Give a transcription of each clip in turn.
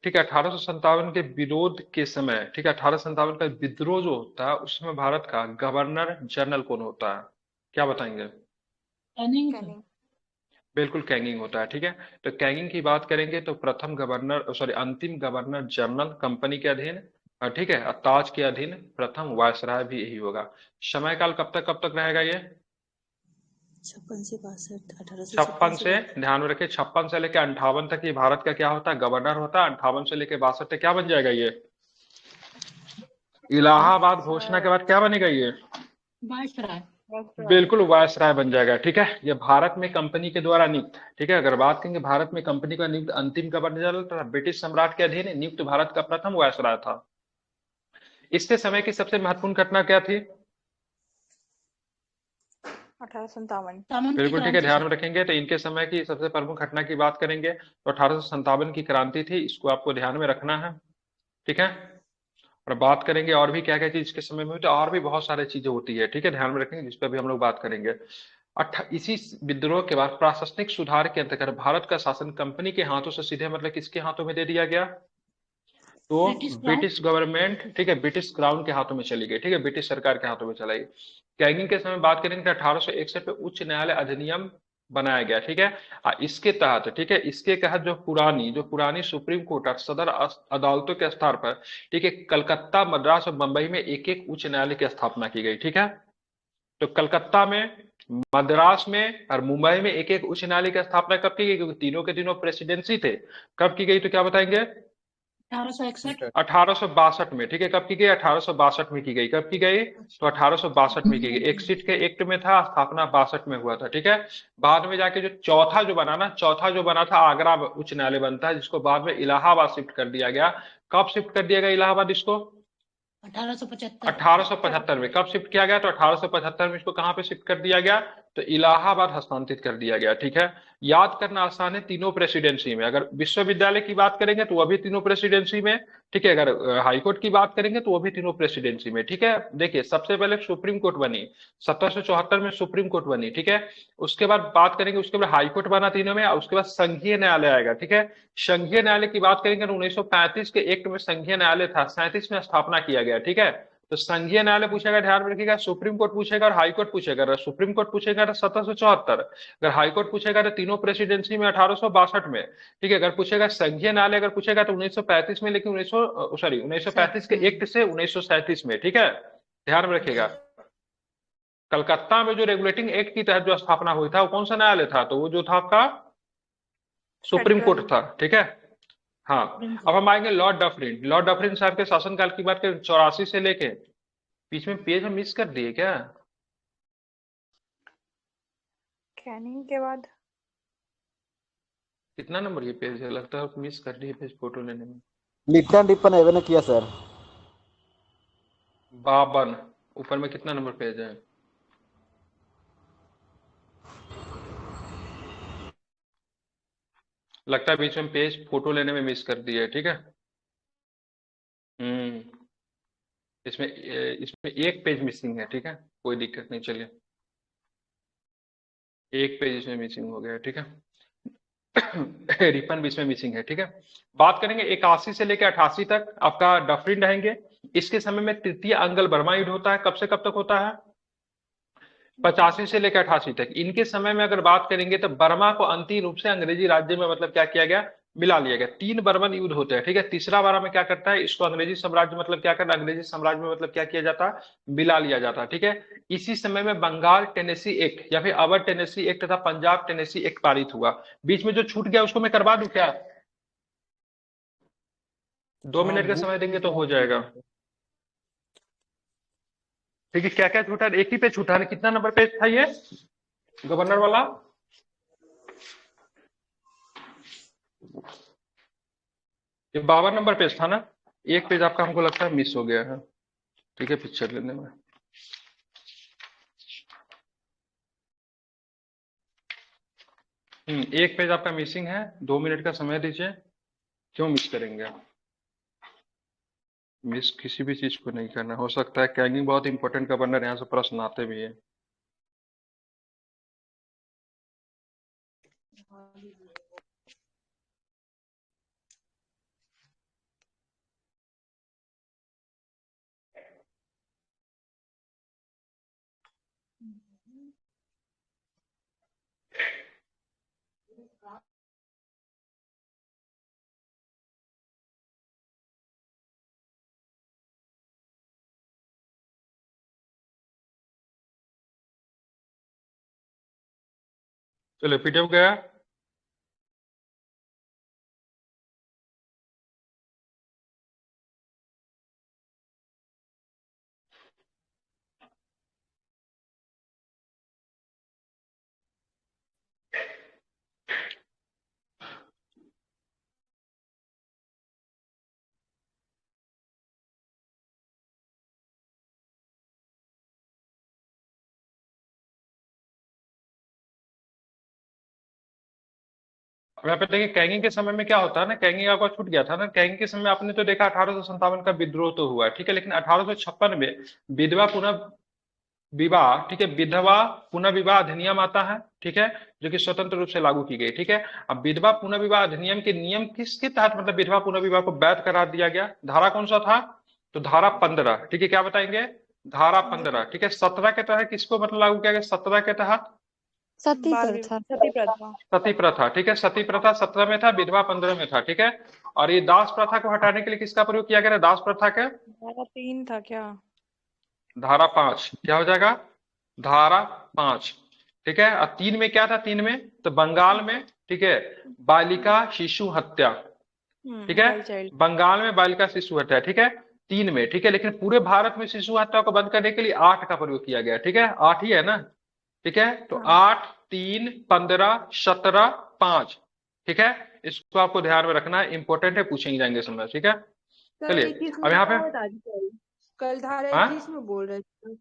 ठीक है, 1857 के विरोध के समय, ठीक है, 1857 का विद्रोह जो होता है उसमें भारत का गवर्नर जनरल कौन होता है? क्या बताएंगे? Canning sir. कैनिंग। बिल्कुल कैंगिंग होता है। ठीक है, तो कैंगिंग की बात करेंगे तो प्रथम गवर्नर, सॉरी, अंतिम गवर्नर जनरल कंपनी के अधीन, ठीक है, और ताज के अधीन प्रथम वायसराय भी यही होगा। समय काल कब तक रहेगा ये? 56 से 62, 1856 56 से से, ध्यान में रखिए, 56 से लेकर 58 तक ये भारत का क्या होता है? गवर्नर होता है। 58 से लेकर 62 तक क्या बन जाएगा ये? इलाहाबाद घोषणा के बाद क्या बनेगा ये? वायसराय। बिल्कुल वायसराय बन जाएगा। ठीक है, ये भारत में कंपनी के द्वारा नियुक्त, ठीक है, अगर बात करेंगे भारत में कंपनी का नियुक्त अंतिम गवर्नर जनरल तथा ब्रिटिश सम्राट के अधीन नियुक्त भारत का प्रथम वायसराय था। इसके समय की सबसे महत्वपूर्ण घटना क्या थी? 1857। सामन की बिल्कुल ठीक है, क्रांति ध्यान सर। में रखेंगे तो इनके समय की सबसे प्रमुख घटना की बात करेंगे तो 1857 की क्रांति थी, इसको आपको ध्यान में रखना है। ठीक है, और बात करेंगे और भी क्या क्या चीज के समय में हुई, तो और भी बहुत सारी चीजें होती है। ठीक है, ध्यान में रखेंगे, जिस पर भी हम लोग बात करेंगे। इसी विद्रोह के बाद प्रशासनिक सुधार के अंतर्गत भारत का शासन कंपनी के हाथों से सीधे मतलब किसके हाथों में दे दिया गया? तो ब्रिटिश क्राउन। ब्रिटिश गवर्नमेंट, ठीक है, ब्रिटिश क्राउन के हाथों में चली गई। ठीक है, ब्रिटिश सरकार के हाथों में चलाई गई। कैगिंग के समय बात करेंगे तो 1861 में उच्च न्यायालय अधिनियम बनाया गया। ठीक है, इसके तहत, ठीक है, इसके तहत जो पुरानी सुप्रीम कोर्ट और सदर अदालतों के स्तर पर, ठीक है, कलकत्ता, मद्रास और मुंबई में एक एक उच्च न्यायालय की स्थापना की गई। ठीक है, तो कलकत्ता में, मद्रास में और मुंबई में एक एक उच्च न्यायालय की स्थापना कब की गई? क्योंकि तीनों के तीनों प्रेसिडेंसी थे। कब की गई तो क्या बताएंगे? 1861। 1862 में। ठीक है, कब की गई? 1862 में की गई। कब की गई? तो 1862 में की गई। एक सीट के एक्ट में था, स्थापना 62 में हुआ था। ठीक है, बाद में जाके जो चौथा जो बना था, आगरा उच्च न्यायालय बनता है, जिसको बाद में इलाहाबाद शिफ्ट कर दिया गया। कब शिफ्ट कर दिया गया इलाहाबाद इसको? 1875। 1875 में। कब शिफ्ट किया गया? तो 1875 में इसको कहां पे शिफ्ट कर दिया गया? तो इलाहाबाद हस्तांतरित कर दिया गया। ठीक है, याद करना आसान है, तीनों प्रेसिडेंसी में। अगर विश्वविद्यालय की बात करेंगे तो वो भी तीनों प्रेसिडेंसी में। ठीक है, अगर हाईकोर्ट की बात करेंगे तो वो भी तीनों प्रेसिडेंसी में। ठीक है, देखिए, सबसे पहले सुप्रीम कोर्ट बनी 1774 में, सुप्रीम कोर्ट बनी। ठीक है, उसके बाद बात करेंगे, उसके बाद हाईकोर्ट बना तीनों में, और उसके बाद संघीय न्यायालय आएगा। ठीक है, संघीय न्यायालय की बात करेंगे तो 1935 के एक्ट में संघीय न्यायालय था, 37 में स्थापना किया गया। ठीक है, तो संघीय न्यायालय पूछेगा, ध्यान में रखिएगा, सुप्रीम कोर्ट पूछेगा और हाई कोर्ट पूछेगा। अगर सुप्रीम कोर्ट पूछेगा तो 1774, अगर हाई कोर्ट पूछेगा तो तीनों प्रेसिडेंसी में 1862 में। ठीक है, अगर पूछेगा संघीय न्यायालय अगर पूछेगा तो 1935 में, लेकिन 1935 के एक्ट से 1937 में। ठीक है, ध्यान में रखिएगा। कलकत्ता में जो रेगुलेटिंग एक्ट की तहत जो स्थापना हुई था, वो कौन सा न्यायालय था? तो वो जो था आपका सुप्रीम कोर्ट फेडरल। था। ठीक है, हाँ। अब हम आएंगे लॉर्ड डफरिन। लॉर्ड डफरिन साहब के शासनकाल की बात करें 84 से लेके, बीच में पेज हम मिस कर दिए क्या? कैनिंग के बाद कितना नंबर ये पेज है? लगता है मिस कर दिए पेज फोटो लेने में। लिप्टन टिप्पण एवं किया सर। 52। ऊपर में कितना नंबर पेज है? लगता है बीच में पेज फोटो लेने में मिस कर दिए। ठीक है, हम्म, इसमें एक पेज मिसिंग है। ठीक है, कोई दिक्कत नहीं, चलिए, एक पेज इसमें मिसिंग हो गया है। ठीक है, रिपन भी इसमें मिसिंग है। ठीक है, बात करेंगे 81 से लेकर 88 तक आपका डफरिन रहेंगे। इसके समय में तृतीय अंगल बर्मा युद्ध होता है। कब से कब तक होता है? 85 से लेकर 88 तक। इनके समय में अगर बात करेंगे तो बर्मा को अंतिम रूप से अंग्रेजी राज्य में मतलब क्या किया गया? मिला लिया गया। 3 बर्मन युद्ध होते हैं। ठीक है, तीसरा बार में क्या करता है, इसको अंग्रेजी साम्राज्य मतलब क्या करता है, अंग्रेजी साम्राज्य में मतलब क्या किया जाता है? मिला लिया जाता है। ठीक है, इसी समय में बंगाल टेनेसी एक्ट या फिर अवध टेनेसी एक्ट तथा पंजाब टेनेसी एक्ट पारित हुआ। बीच में जो छूट गया उसको मैं करवा दूं क्या? 2 मिनट का समय देंगे तो हो जाएगा। ठीक है, क्या क्या छूटा? एक ही पे छूटा है, कितना नंबर पेज था ये गवर्नर वाला? ये 52 नंबर पेज था ना? एक पेज आपका हमको लगता है मिस हो गया है। ठीक है, पिक्चर लेने में। एक पेज आपका मिसिंग है, 2 मिनट का समय दीजिए। क्यों मिस करेंगे आप? मिस किसी भी चीज को नहीं करना। हो सकता है कैगिंग बहुत इंपॉर्टेंट गवर्नर, यहाँ से प्रश्न आते भी है। चलो पीडीएफ गया। अब यहाँ पे देखिए कैंगिंग के समय में क्या होता है ना, कैंगिंग आपका छूट गया था ना। कैंगिंग के समय आपने तो देखा 1857 का विद्रोह तो हुआ, ठीक है, लेकिन 1856 में विधवा पुनः विवाह, ठीक है, विधवा पुनः विवाह अधिनियम आता है, ठीक है, जो कि स्वतंत्र रूप से लागू की गई, ठीक है। अब विधवा पुनः विवाह अधिनियम के नियम किसके तहत मतलब विधवा पुनः विवाह को वैध करार दिया गया? धारा कौन सा था? तो धारा 15, ठीक है, क्या बताएंगे? धारा 15, ठीक है। 17 के तहत किसको मतलब लागू किया गया? 17 के तहत सती बाल प्रथा। सती प्रथा। सती प्रथा, ठीक है। सती प्रथा 17 में था, विधवा 15 में था, ठीक है। और ये दास प्रथा को हटाने के लिए किसका प्रयोग किया गया? दास प्रथा के धारा 3 था क्या? धारा 5, क्या हो जाएगा? धारा 5, ठीक है। और 3 में क्या था? 3 में तो बंगाल में, ठीक है, बालिका शिशु हत्या, ठीक है, गर्ल चाइल्ड। बंगाल में बालिका शिशु हत्या, ठीक है, 3 में, ठीक है। लेकिन पूरे भारत में शिशु हत्या को बंद करने के लिए 8 का प्रयोग किया गया, ठीक है, 8 ही है ना, ठीक है। तो हाँ। 8, 3, 15, 17, 5, ठीक है। इसको आपको ध्यान में रखना है, इंपॉर्टेंट है, पूछेंगे जाएंगे समझ, ठीक है। सर चलिए 21 अब में यहाँ क्या पे बता दी कल? कल धारा हाँ? 21 में बोल रहे थे।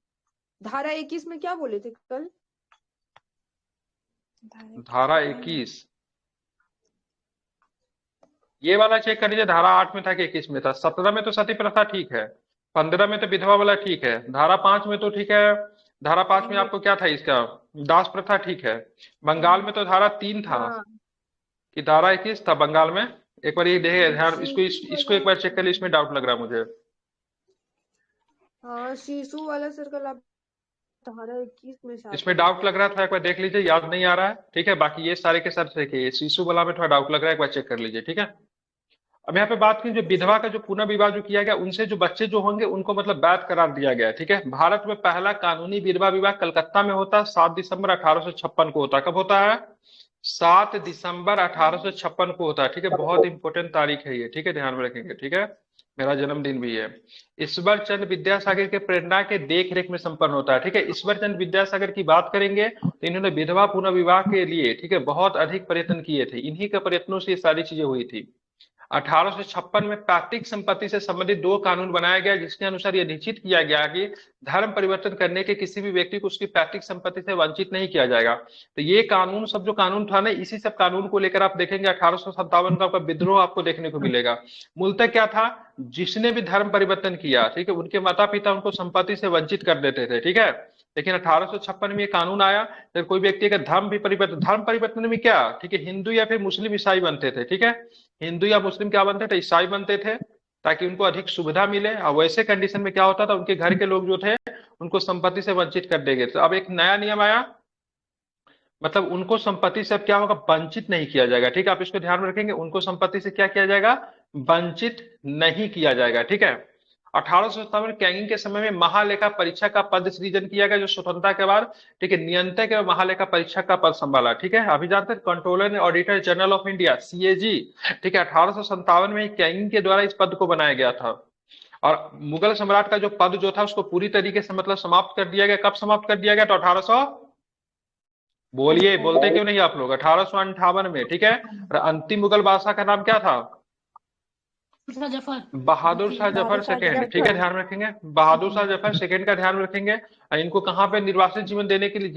धारा 21 में क्या बोले थे कल? धारा 21 ये वाला चेक कर लीजिए, धारा 8 में था कि 21 में था? 17 में तो सती प्रथा ठीक है, 15 में तो विधवा वाला ठीक है, धारा 5 में तो ठीक है। धारा 5 में आपको क्या था इसका? दास प्रथा, ठीक है। बंगाल में तो धारा 3 था हाँ कि धारा 21 था बंगाल में? एक बार ये देखे ध्यान, इसको शिशु इसको एक वाला। बार चेक कर लीजिए, इसमें डाउट लग रहा है मुझे। हाँ शिशु वाला सर कल आप धारा 21 में शायद इसमें डाउट लग रहा था, एक बार देख लीजिए, याद नहीं आ रहा है, ठीक है। बाकी ये सारे के सारे देखिए, शिशु वाला में थोड़ा डाउट लग रहा है, एक बार चेक कर लीजिए, ठीक है। अब यहाँ पे बात की, जो विधवा का जो पुनः विवाह जो किया गया, उनसे जो बच्चे जो होंगे उनको मतलब वैध करार दिया गया, ठीक है। भारत में पहला कानूनी विधवा विवाह कलकत्ता में होता है, 7 दिसंबर 1856 को होता है। कब होता है? 7 दिसंबर 1856 को होता है, ठीक है। बहुत इंपॉर्टेंट तारीख है ये, ठीक है, ध्यान में रखेंगे, ठीक है। मेरा जन्मदिन भी है। ईश्वर चंद्र विद्यासागर के प्रेरणा के देख रेख में संपन्न होता है, ठीक है। ईश्वर चंद्र विद्यासागर की बात करेंगे तो इन्होंने विधवा पुनः विवाह के लिए, ठीक है, बहुत अधिक प्रयत्न किए थे। इन्हीं के प्रयत्नों से ये सारी चीजें हुई थी। 1856 में पैतृक संपत्ति से संबंधित 2 कानून बनाया गया, जिसके अनुसार यह निश्चित किया गया कि धर्म परिवर्तन करने के किसी भी व्यक्ति को उसकी पैतृक संपत्ति से वंचित नहीं किया जाएगा। तो ये कानून सब जो कानून था ना, इसी सब कानून को लेकर आप देखेंगे 1857 का आपका विद्रोह आपको देखने को मिलेगा। मूलतः क्या था? जिसने भी धर्म परिवर्तन किया, ठीक है, उनके माता पिता उनको संपत्ति से वंचित कर देते थे, ठीक है। लेकिन 1856 में ये कानून आया, तो कोई व्यक्ति का धर्म परिवर्तन में क्या, ठीक है, हिंदू या फिर मुस्लिम ईसाई बनते थे, ठीक है। हिंदू या मुस्लिम क्या बनते थे? ईसाई बनते थे, ताकि उनको अधिक सुविधा मिले। और वैसे कंडीशन में क्या होता था, उनके घर के लोग जो थे उनको संपत्ति से वंचित कर देंगे। तो अब एक नया नियम आया, मतलब उनको संपत्ति से अब क्या होगा? वंचित नहीं किया जाएगा, ठीक है। आप इसको ध्यान में रखेंगे, उनको संपत्ति से क्या किया जाएगा? वंचित नहीं किया जाएगा, ठीक है। 1857 कैंगिंग के समय में महालेखा परीक्षा का पद सृजन किया गया, जो स्वतंत्रता के बाद, ठीक है, नियंत्रक एवं महालेखा परीक्षा का पद संभाला, ठीक है। अभी जानते हैं controller and auditor general of India, CAG, ठीक है। 1857 में कैंगिंग के द्वारा इस पद को बनाया गया था। और मुगल सम्राट का जो पद जो था उसको पूरी तरीके से मतलब समाप्त कर दिया गया। कब समाप्त कर दिया गया? तो 1800, बोलिए, बोलते क्यों नहीं आप लोग? 1858 में, ठीक है। और अंतिम मुगल बादशाह का नाम क्या था? जफर। बहादुर शाह जफर सेकेंड, ठीक है, ध्यान रखेंगे, बहादुर शाह जफर सेकेंड का ध्यान रखेंगे। और इनको कहाँ पे निर्वासित जीवन देने के लिए,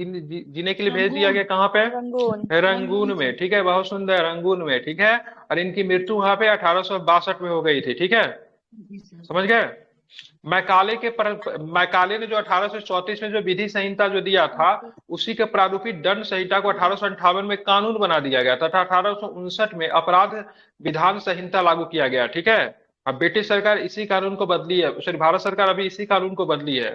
जीने के लिए भेज दिया गया? कहाँ पे? रंगून। रंगून में, ठीक है, बहुत सुंदर, रंगून में, ठीक है। और इनकी मृत्यु वहां पे 1862 में हो गई थी, ठीक है, समझ गए। मैकाले ने जो 1834 में जो विधि संहिता जो दिया था, उसी के प्रारूपित दंड संहिता को 1858 में कानून बना दिया गया था। 1859 में अपराध विधान संहिता लागू किया गया, ठीक है। अब ब्रिटिश सरकार इसी कानून को बदली है, सॉरी, भारत सरकार अभी इसी कानून को बदली है।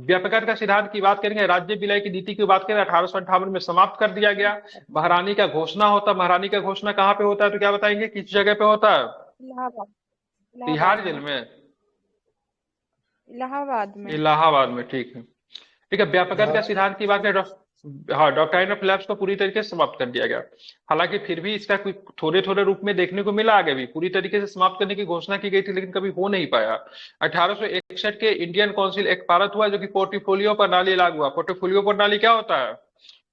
व्यापकता का सिद्धांत की बात करेंगे, राज्य विलय की नीति की बात करें, 1858 में समाप्त कर दिया गया। महारानी का घोषणा होता, महारानी का घोषणा कहाँ पे होता है? तो क्या बताएंगे, किस जगह पे होता है? इलाहाबाद। तिहाड़ जेल में, इलाहाबाद में। इलाहाबाद में, ठीक है, ठीक है। व्यापकता का सिद्धांत की बात करें, हाँ, डॉक्ट्राइन ऑफ लैप्स को पूरी तरीके से समाप्त कर दिया गया। हालांकि फिर भी इसका कुछ थोड़े थोड़े रूप में देखने को मिला, आगे भी पूरी तरीके से समाप्त करने की घोषणा की गई थी लेकिन कभी हो नहीं पाया। 1861 के इंडियन काउंसिल एक्ट पारित हुआ जो कि पोर्टफोलियो प्रणाली लागू हुआ। पोर्टफोलियो प्रणाली क्या होता है?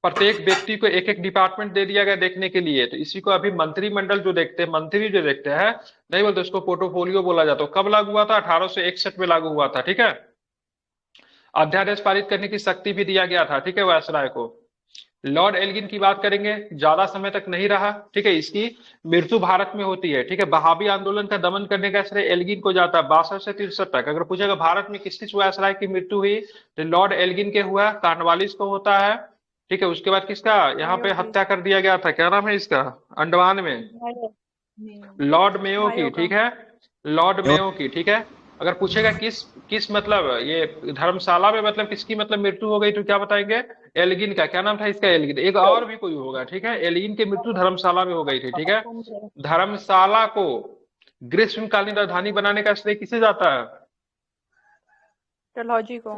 प्रत्येक व्यक्ति को एक एक डिपार्टमेंट दे दिया गया देखने के लिए, तो इसी को अभी मंत्रिमंडल जो देखते हैं, मंत्री जो देखते हैं, नहीं बोलते उसको पोर्टफोलियो बोला जाता है। कब लागू हुआ था? 1861 में लागू हुआ था, ठीक है। अध्यादेश पारित करने की शक्ति भी दिया गया था, ठीक है, वायसराय को। लॉर्ड एल्गिन की बात करेंगे, ज्यादा समय तक नहीं रहा, ठीक है। इसकी मृत्यु भारत में होती है, ठीक है। बहावी आंदोलन का दमन करने का श्रेय एल्गिन को जाता है 62 से 63 तक। अगर पूछेगा भारत में किस किस वायसराय की मृत्यु हुई, तो लॉर्ड एल्गिन के हुआ, कॉर्नवालिस को होता है, ठीक है। उसके बाद किसका यहाँ पे हत्या कर दिया गया था, क्या नाम है इसका, अंडमान में, लॉर्ड मेयो की, ठीक है, लॉर्ड मेयो की, ठीक है। अगर पूछेगा किस किस मतलब ये धर्मशाला में मतलब किसकी मतलब मृत्यु हो गई, तो क्या बताएंगे? एल्गिन का। क्या नाम था इसका? एल्गिन। एक और भी कोई होगा, ठीक है। एल्गिन की मृत्यु धर्मशाला में हो गई थी, ठीक है। धर्मशाला को ग्रीष्मकालीन राजधानी बनाने का श्रेय किसे जाता है? डलहौजी को।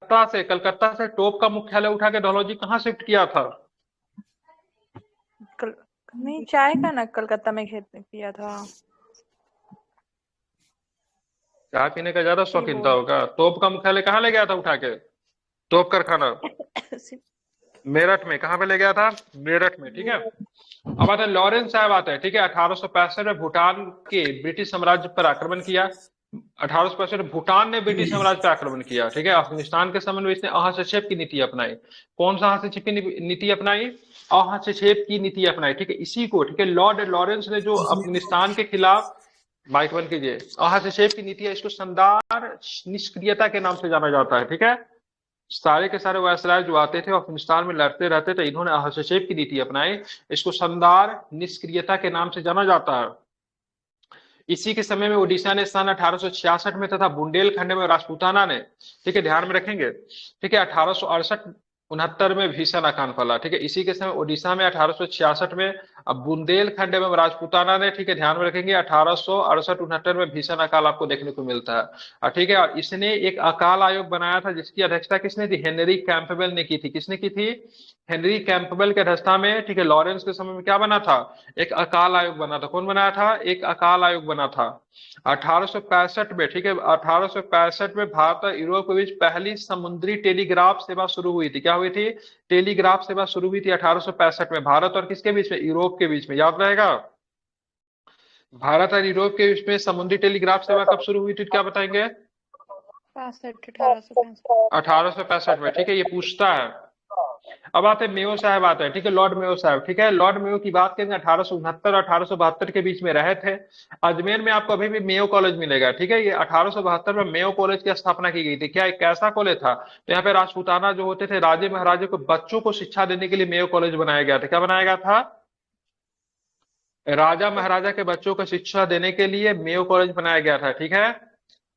कलकत्ता से टोप का मुख्यालय उठा के डलहौजी कहाँ शिफ्ट किया था? नहीं, चाय का ना कलकत्ता में खेत किया था। चाय पीने का ज्यादा शौकीन था होगा। तोप का मुख्यालय कहाँ ले गया था उठा के? तोप कारखाना मेरठ में। कहाँ पे ले गया था? मेरठ में, ठीक है। अब आता है लॉरेंस साहब आते हैं, ठीक है। 1865 में भूटान के ब्रिटिश साम्राज्य पर आक्रमण किया। 1865 में भूटान ने ब्रिटिश साम्राज्य पर आक्रमण किया, ठीक है। अफगानिस्तान के समय में इसने अहस्तेक्षेप की नीति अपनाई। कौन सा हस्तक्षेप की नीति अपनाई? अहस्तेक्षेप की नीति अपनाई, ठीक है। इसी को, ठीक है, लॉर्ड लॉरेंस ने जो अफगानिस्तान के खिलाफ, माइक बंद कीजिए, हस्तक्षेप की नीति है, इसको शानदार निष्क्रियता के नाम से जाना जाता है, ठीक है। सारे के सारे वायसराय जो आते थे अफगानिस्तान में लड़ते रहते थे, इन्होंने हस्तक्षेप की नीति अपनाई, इसको शानदार निष्क्रियता के नाम से जाना जाता है। इसी के समय में ओडिशा ने सन 1866 में तथा बुंदेलखंड में राजपूताना ने, ठीक है, ध्यान में रखेंगे, ठीक है, 1868-69 में भीषण अकाल फैला, ठीक है। इसी के समय ओडिशा में 1866 में, अब बुंदेलखंड एवं राजपूताना ने, ठीक है, ध्यान में रखेंगे, 1868-69 में भीषण अकाल आपको देखने को मिलता है, ठीक है। और इसने एक अकाल आयोग बनाया था जिसकी अध्यक्षता किसने थी? हेनरी कैंपबेल ने की थी। किसने की थी? हेनरी कैंपबेल के अध्यक्षता में, ठीक है। लॉरेंस के समय में क्या बना था? एक अकाल आयोग बना था। कौन बनाया था? एक अकाल आयोग बना था 1865 में, ठीक है। 1865 में भारत और यूरोप के बीच पहली समुद्री टेलीग्राफ सेवा शुरू हुई थी। क्या हुई थी? टेलीग्राफ सेवा शुरू हुई थी 1865 में। भारत और किसके बीच में? यूरोप के बीच में, याद रहेगा। भारत और यूरोप के बीच में समुद्री टेलीग्राफ सेवा कब शुरू हुई थी, क्या बताएंगे? 1865 में, ठीक है। ये पूछता है। अब आते हैं मेयो साहब आते हैं, ठीक है, लॉर्ड मेयो साहब, ठीक है। लॉर्ड मेयो की बात करेंगे, 1869 और 1872 के बीच में रहे थे। अजमेर में आपको अभी भी मेयो कॉलेज मिलेगा, ठीक है। ये 1872 में मेयो कॉलेज की स्थापना की गई थी। क्या एक कैसा कॉलेज था? तो यहाँ पे राजपूताना जो होते थे, राजे महाराजे को बच्चों को शिक्षा देने के लिए मेयो कॉलेज बनाया गया था। क्या बनाया गया था? राजा महाराजा के बच्चों को शिक्षा देने के लिए मेयो कॉलेज बनाया गया था, ठीक है।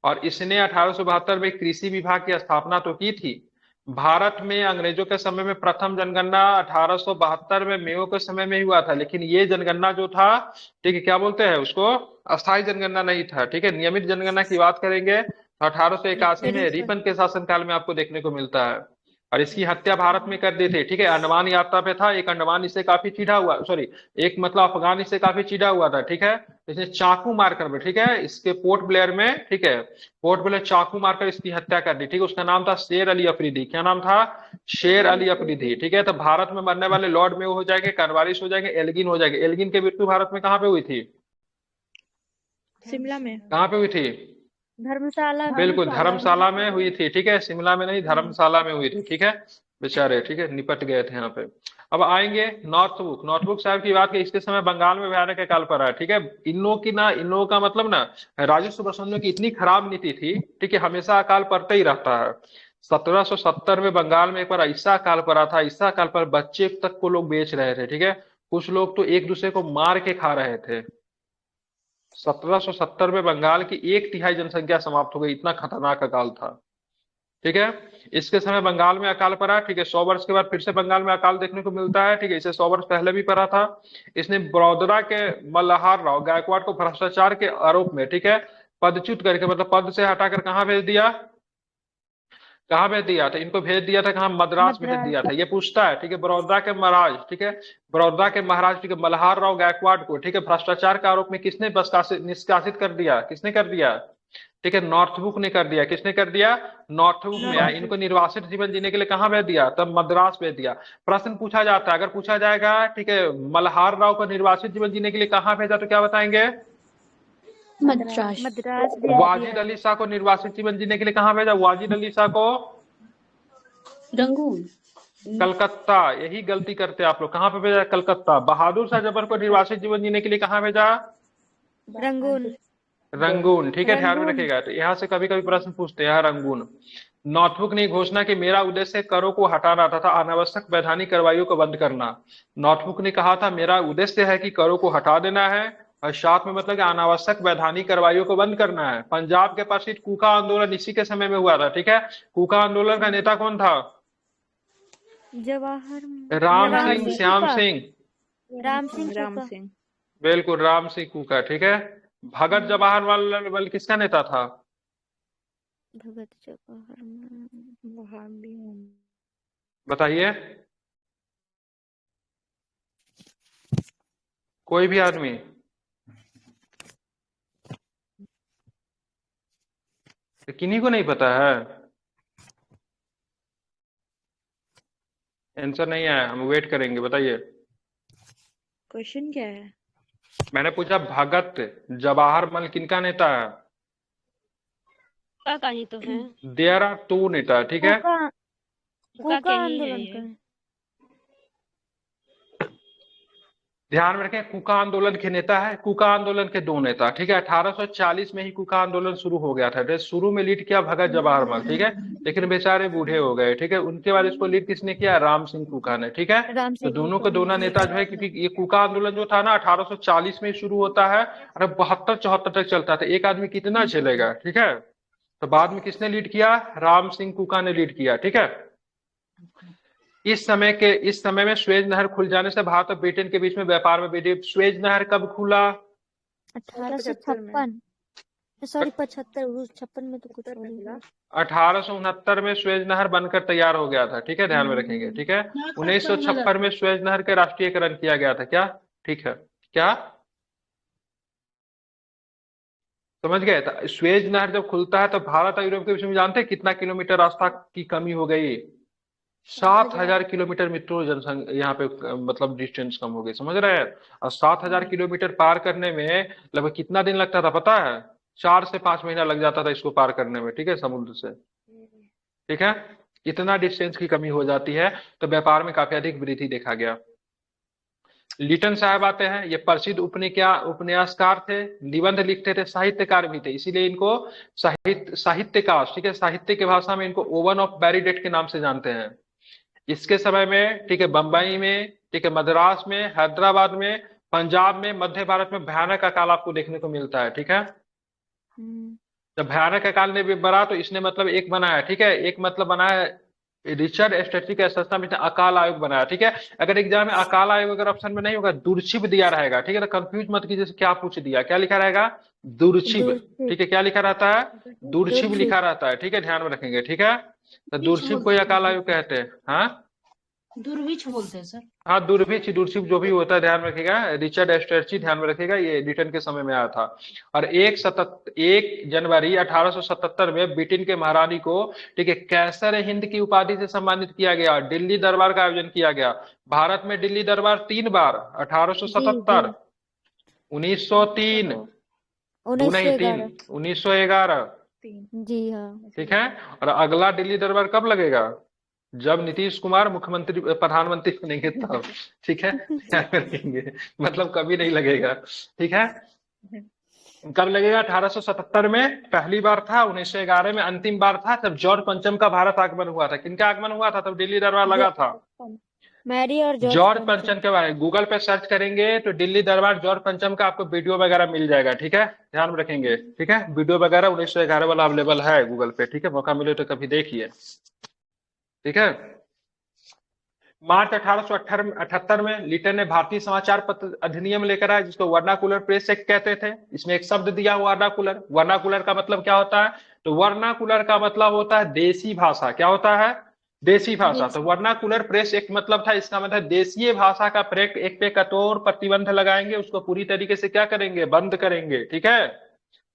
और इसने 1872 में कृषि विभाग की स्थापना तो की थी। भारत में अंग्रेजों के समय में प्रथम जनगणना 1872 में मेयो के समय में हुआ था, लेकिन ये जनगणना जो था, ठीक है, क्या बोलते हैं उसको? अस्थायी जनगणना नहीं था, ठीक है। नियमित जनगणना की बात करेंगे तो 1881 में रिपन के शासनकाल में आपको देखने को मिलता है। और इसकी हत्या भारत में कर दी थी, ठीक है। अंडमान यात्रा पे था, एक अंडमान इससे काफी चिढ़ा हुआ, सॉरी, एक मतलब अफगान इससे काफी चिढ़ा हुआ था, ठीक है। इसने चाकू मारकर, ठीक है, इसके पोर्ट ब्लेयर में, ठीक है, पोर्ट ब्लेयर चाकू मारकर इसकी हत्या कर दी, ठीक है। उसका नाम था शेर अली अफरीदी। क्या नाम था? शेर अली अफरीदी, ठीक है। तो भारत में मरने वाले लॉर्ड में हो जाएंगे, कॉर्नवालिस हो जाएंगे, एल्गिन हो जाएंगे। एल्गिन की मृत्यु भारत में कहाँ पे हुई थी? शिमला में। कहाँ पे हुई थी? धर्मशाला। बिल्कुल, धर्मशाला में हुई थी, ठीक है। शिमला में नहीं, धर्मशाला में हुई थी, ठीक है। बेचारे, ठीक है, निपट गए थे यहाँ पे। अब आएंगे नॉर्थबुक। नॉर्थबुक साहब की बात की, इसके समय बंगाल में भयानक अकाल पड़ा है, ठीक है। इन लोगों का मतलब ना, राजस्व प्रबंधन की इतनी खराब नीति थी, ठीक है, हमेशा अकाल पड़ता ही रहता है। 1770 में बंगाल में एक बार ऐसा अकाल पड़ा था, ऐसा अकाल पर बच्चे तक को लोग बेच रहे थे, ठीक है। कुछ लोग तो एक दूसरे को मार के खा रहे थे। 1770 में बंगाल की 1/3 जनसंख्या समाप्त हो गई, इतना खतरनाक अकाल था, ठीक है। इसके समय बंगाल में अकाल पड़ा, ठीक है। 100 वर्ष के बाद फिर से बंगाल में अकाल देखने को मिलता है, ठीक है। इसे 100 वर्ष पहले भी पड़ा था। इसने बड़ौदा के मल्हार राव गायकवाड़ को भ्रष्टाचार के आरोप में, ठीक है, पदच्युत करके, मतलब पद से हटाकर कहाँ भेज दिया? कहाँ भेज दिया था? इनको भेज दिया था कहाँ? मद्रास भेज दिया था। ये पूछता है, ठीक है, बड़ौदा के महाराज, ठीक है, बड़ौदा के महाराज, ठीक है, मल्हार राव गायकवाड़ को, ठीक है, भ्रष्टाचार के आरोप में किसने निष्कासित कर दिया? किसने कर दिया? ठीक है, नॉर्थबुक ने कर दिया। किसने कर दिया? नॉर्थबुक ने। इनको निर्वासित जीवन जीने के लिए कहाँ भेज दिया? तब मद्रास भेज दिया। प्रश्न पूछा जाता है, अगर पूछा जाएगा, ठीक है, मल्हार राव को निर्वासित जीवन जीने के लिए कहाँ भेजा, तो क्या बताएंगे? मद्रास। मद्रास वाजिद अली शाह को निर्वासित जीवन जीने के लिए कहाँ भेजा? वाजिद अली शाह को रंगून। कलकत्ता। यही गलती करते आप लोग। कहाँ पे भेजा? कलकत्ता। बहादुर शाह जफर को निर्वासित जीवन जीने के लिए कहाँ भेजा? रंगून। रंगून। ठीक है, ध्यान में रखिएगा। तो यहाँ से कभी कभी प्रश्न पूछते हैं, रंगून। नॉर्थबुक ने घोषणा की, मेरा उद्देश्य करों को हटाना तथा अनावश्यक वैधानिक कार्रवाइयों को बंद करना। नॉर्थबुक ने कहा था मेरा उद्देश्य है कि करों को हटा देना है, और साथ में मतलब कि अनावश्यक वैधानिक कार्रवाइयों को बंद करना है। पंजाब के प्रसिद्ध कूका आंदोलन इसी के समय में हुआ था। ठीक है, कूका आंदोलन का नेता कौन था? जवाहर राम सिंह, श्याम सिंह, राम सिंह राम कूका। सिंह। बिल्कुल, राम सिंह कूका। ठीक है, भगत जवाहरलाल किसका नेता था? भगत जवाहर। वहाँ भी हूँ। बताइए, कोई भी आदमी। तो किन्हीं को नहीं पता है? आंसर नहीं आया, हम वेट करेंगे। बताइए, क्वेश्चन क्या है? मैंने पूछा भगत जवाहरलाल किनका नेता है? का ही तो है। देयर आर टू नेता। ठीक है, कूका के ही है आंदोलन ये। का है। ध्यान में रखें, कूका आंदोलन के नेता है, कूका आंदोलन के दो नेता। ठीक है, 1840 में ही कूका आंदोलन शुरू हो गया था। शुरू में लीड किया भगत जवाहरलाल, ठीक है, लेकिन बेचारे बूढ़े हो गए। ठीक है, उनके बाद इसको लीड किसने किया? राम सिंह कूका ने। ठीक है, राम तो सिंह दोनों कूका। के दोनों नेता जो है, क्योंकि ये कूका आंदोलन जो था ना 1840 में शुरू होता है और 72-74 तक चलता था। एक आदमी कितना चलेगा? ठीक है, तो बाद में किसने लीड किया? राम सिंह कूका ने लीड किया। ठीक है, इस समय में सुएज नहर खुल जाने से भारत और ब्रिटेन के बीच में व्यापार में वृद्धि। सुएज नहर कब खुला? 1856। सॉरी 75। 56 में तो कुछ और ही था। 1869 में सुएज नहर बनकर तैयार हो गया था। ठीक है, ध्यान में रखेंगे। ठीक है, 1956 में सुएज नहर के राष्ट्रीयकरण किया गया था। क्या? ठीक है, क्या समझ गए? तो सुएज नहर जब खुलता है तो भारत और यूरोप के बीच में जानते हैं कितना किलोमीटर रास्ता की कमी हो गई? 7,000 किलोमीटर मित्रों जनसंख्या यहाँ पे मतलब डिस्टेंस कम हो गई। समझ रहे हैं? और 7,000 किलोमीटर पार करने में लगभग कितना दिन लगता था पता है? 4 से 5 महीना लग जाता था इसको पार करने में। ठीक है, समुद्र से। ठीक है, इतना डिस्टेंस की कमी हो जाती है, तो व्यापार में काफी अधिक वृद्धि देखा गया। लिटन साहब आते हैं, ये प्रसिद्ध उपन्यासकार थे, निबंध लिखते थे, साहित्यकार भी थे, इसीलिए इनको साहित्यकार, ठीक है, साहित्य की भाषा में इनको ओवन ऑफ बैरिडेट के नाम से जानते हैं। इसके समय में, ठीक है, बंबई में, ठीक है, मद्रास में, हैदराबाद में, पंजाब में, मध्य भारत में भयानक अकाल आपको देखने को मिलता है। ठीक है, जब भयानक अकाल ने भी बढ़ा तो इसने मतलब एक बनाया। ठीक है, एक मतलब बनाया रिचर्ड स्ट्रेटजी के संस्था में अकाल आयोग बनाया। ठीक है, अगर एग्जाम में अकाल आयोग अगर ऑप्शन में नहीं होगा, दुर्छिप दिया रहेगा। ठीक है, तो कंफ्यूज मत कीजिए क्या पूछ दिया। क्या लिखा रहेगा? दुर्छिप। ठीक है, क्या लिखा रहता है? दुर्छिप लिखा रहता है। ठीक है, ध्यान में रखेंगे। ठीक है, तो दुर्छिप को अकाल आयोग कहते हैं। हाँ, दुर्भिक्ष बोलते हैं सर। हाँ, दुर्भिक्ष जो भी होता है, ध्यान में रखिएगा। रिचर्ड स्ट्रेटजी, ध्यान में रखिएगा, ये ब्रिटेन के समय में आया था। और 1 जनवरी 1877 में ब्रिटेन के महारानी को, ठीक है, कैसर हिंद की उपाधि से सम्मानित किया गया। दिल्ली दरबार का आयोजन किया गया। भारत में दिल्ली दरबार 3 बार, 1877, 1903, 1911। जी हाँ। ठीक है, और अगला दिल्ली दरबार कब लगेगा? जब नीतीश कुमार मुख्यमंत्री प्रधानमंत्री बनेंगे तब। ठीक है, ध्यान में रखेंगे, मतलब कभी नहीं लगेगा। ठीक है, कब लगेगा? 1877 में पहली बार था, 1911 में अंतिम बार था, तब जॉर्ज पंचम का भारत आगमन हुआ था। किनका आगमन हुआ था? तब दिल्ली दरबार लगा था। मैरी और जॉर्ज पंचम के बारे में गूगल पे सर्च करेंगे तो दिल्ली दरबार जॉर्ज पंचम का आपको वीडियो वगैरह मिल जाएगा। ठीक है, ध्यान में रखेंगे। ठीक है, वीडियो वगैरह 1911 वाला अवेलेबल है गूगल पे। ठीक है, मौका मिले तो कभी देखिए। ठीक है, मार्च 1878 में लिटन ने भारतीय समाचार पत्र अधिनियम लेकर आया, जिसको वर्नाकुलर प्रेस एक्ट कहते थे। इसमें एक शब्द दिया वर्नाकुलर। वर्नाकुलर का मतलब क्या होता है? तो वर्नाकुलर का मतलब होता है देसी भाषा। क्या होता है? देसी भाषा। तो देसी। वर्नाकुलर प्रेस एक्ट मतलब था, इसका मतलब देसीय भाषा का प्रेस एक पे कठोर प्रतिबंध लगाएंगे, उसको पूरी तरीके से क्या करेंगे? बंद करेंगे। ठीक है।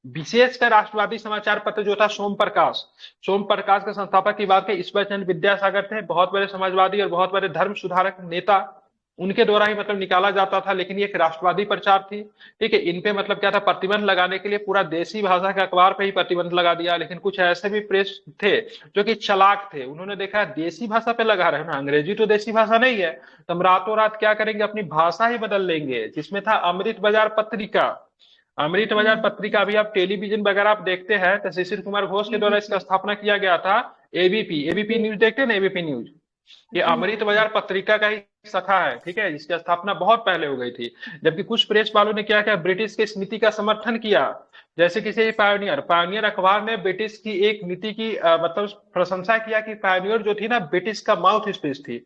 विशेषकर राष्ट्रवादी समाचार पत्र जो था सोम प्रकाश के संस्थापक की बात करें, ईश्वर चंद्र विद्यासागर थे, बहुत बड़े समाजवादी और बहुत बड़े धर्म सुधारक नेता, उनके द्वारा ही मतलब निकाला जाता था, लेकिन ये एक राष्ट्रवादी प्रचार थी। ठीक है। इन पे मतलब क्या था? प्रतिबंध लगाने के लिए पूरा देसी भाषा के अखबार पे ही प्रतिबंध लगा दिया। लेकिन कुछ ऐसे भी प्रेस थे जो कि चालाक थे, उन्होंने देखा देसी भाषा पे लगा रहे हैं ना, अंग्रेजी तो देसी भाषा नहीं है, तो हम रातों रात क्या करेंगे? अपनी भाषा ही बदल लेंगे। जिसमें था अमृत बाजार पत्रिका। अमृत बाजार पत्रिका अभी आप टेलीविजन वगैरह आप देखते हैं तो शिशिर कुमार घोष के द्वारा इसका स्थापना किया गया था। एबीपी न्यूज देखते हैं ना, एबीपी न्यूज, ये अमृत बाजार पत्रिका का ही शाखा है। ठीक है। इसकी स्थापना बहुत पहले हो गई थी। जबकि कुछ प्रेस वालों ने क्या किया? ब्रिटिश की इस नीति का समर्थन किया। जैसे किसी पायोनियर अखबार ने ब्रिटिश की एक नीति की मतलब प्रशंसा किया कि पायोनियर जो थी ना, ब्रिटिश का माउथ स्पीच थी।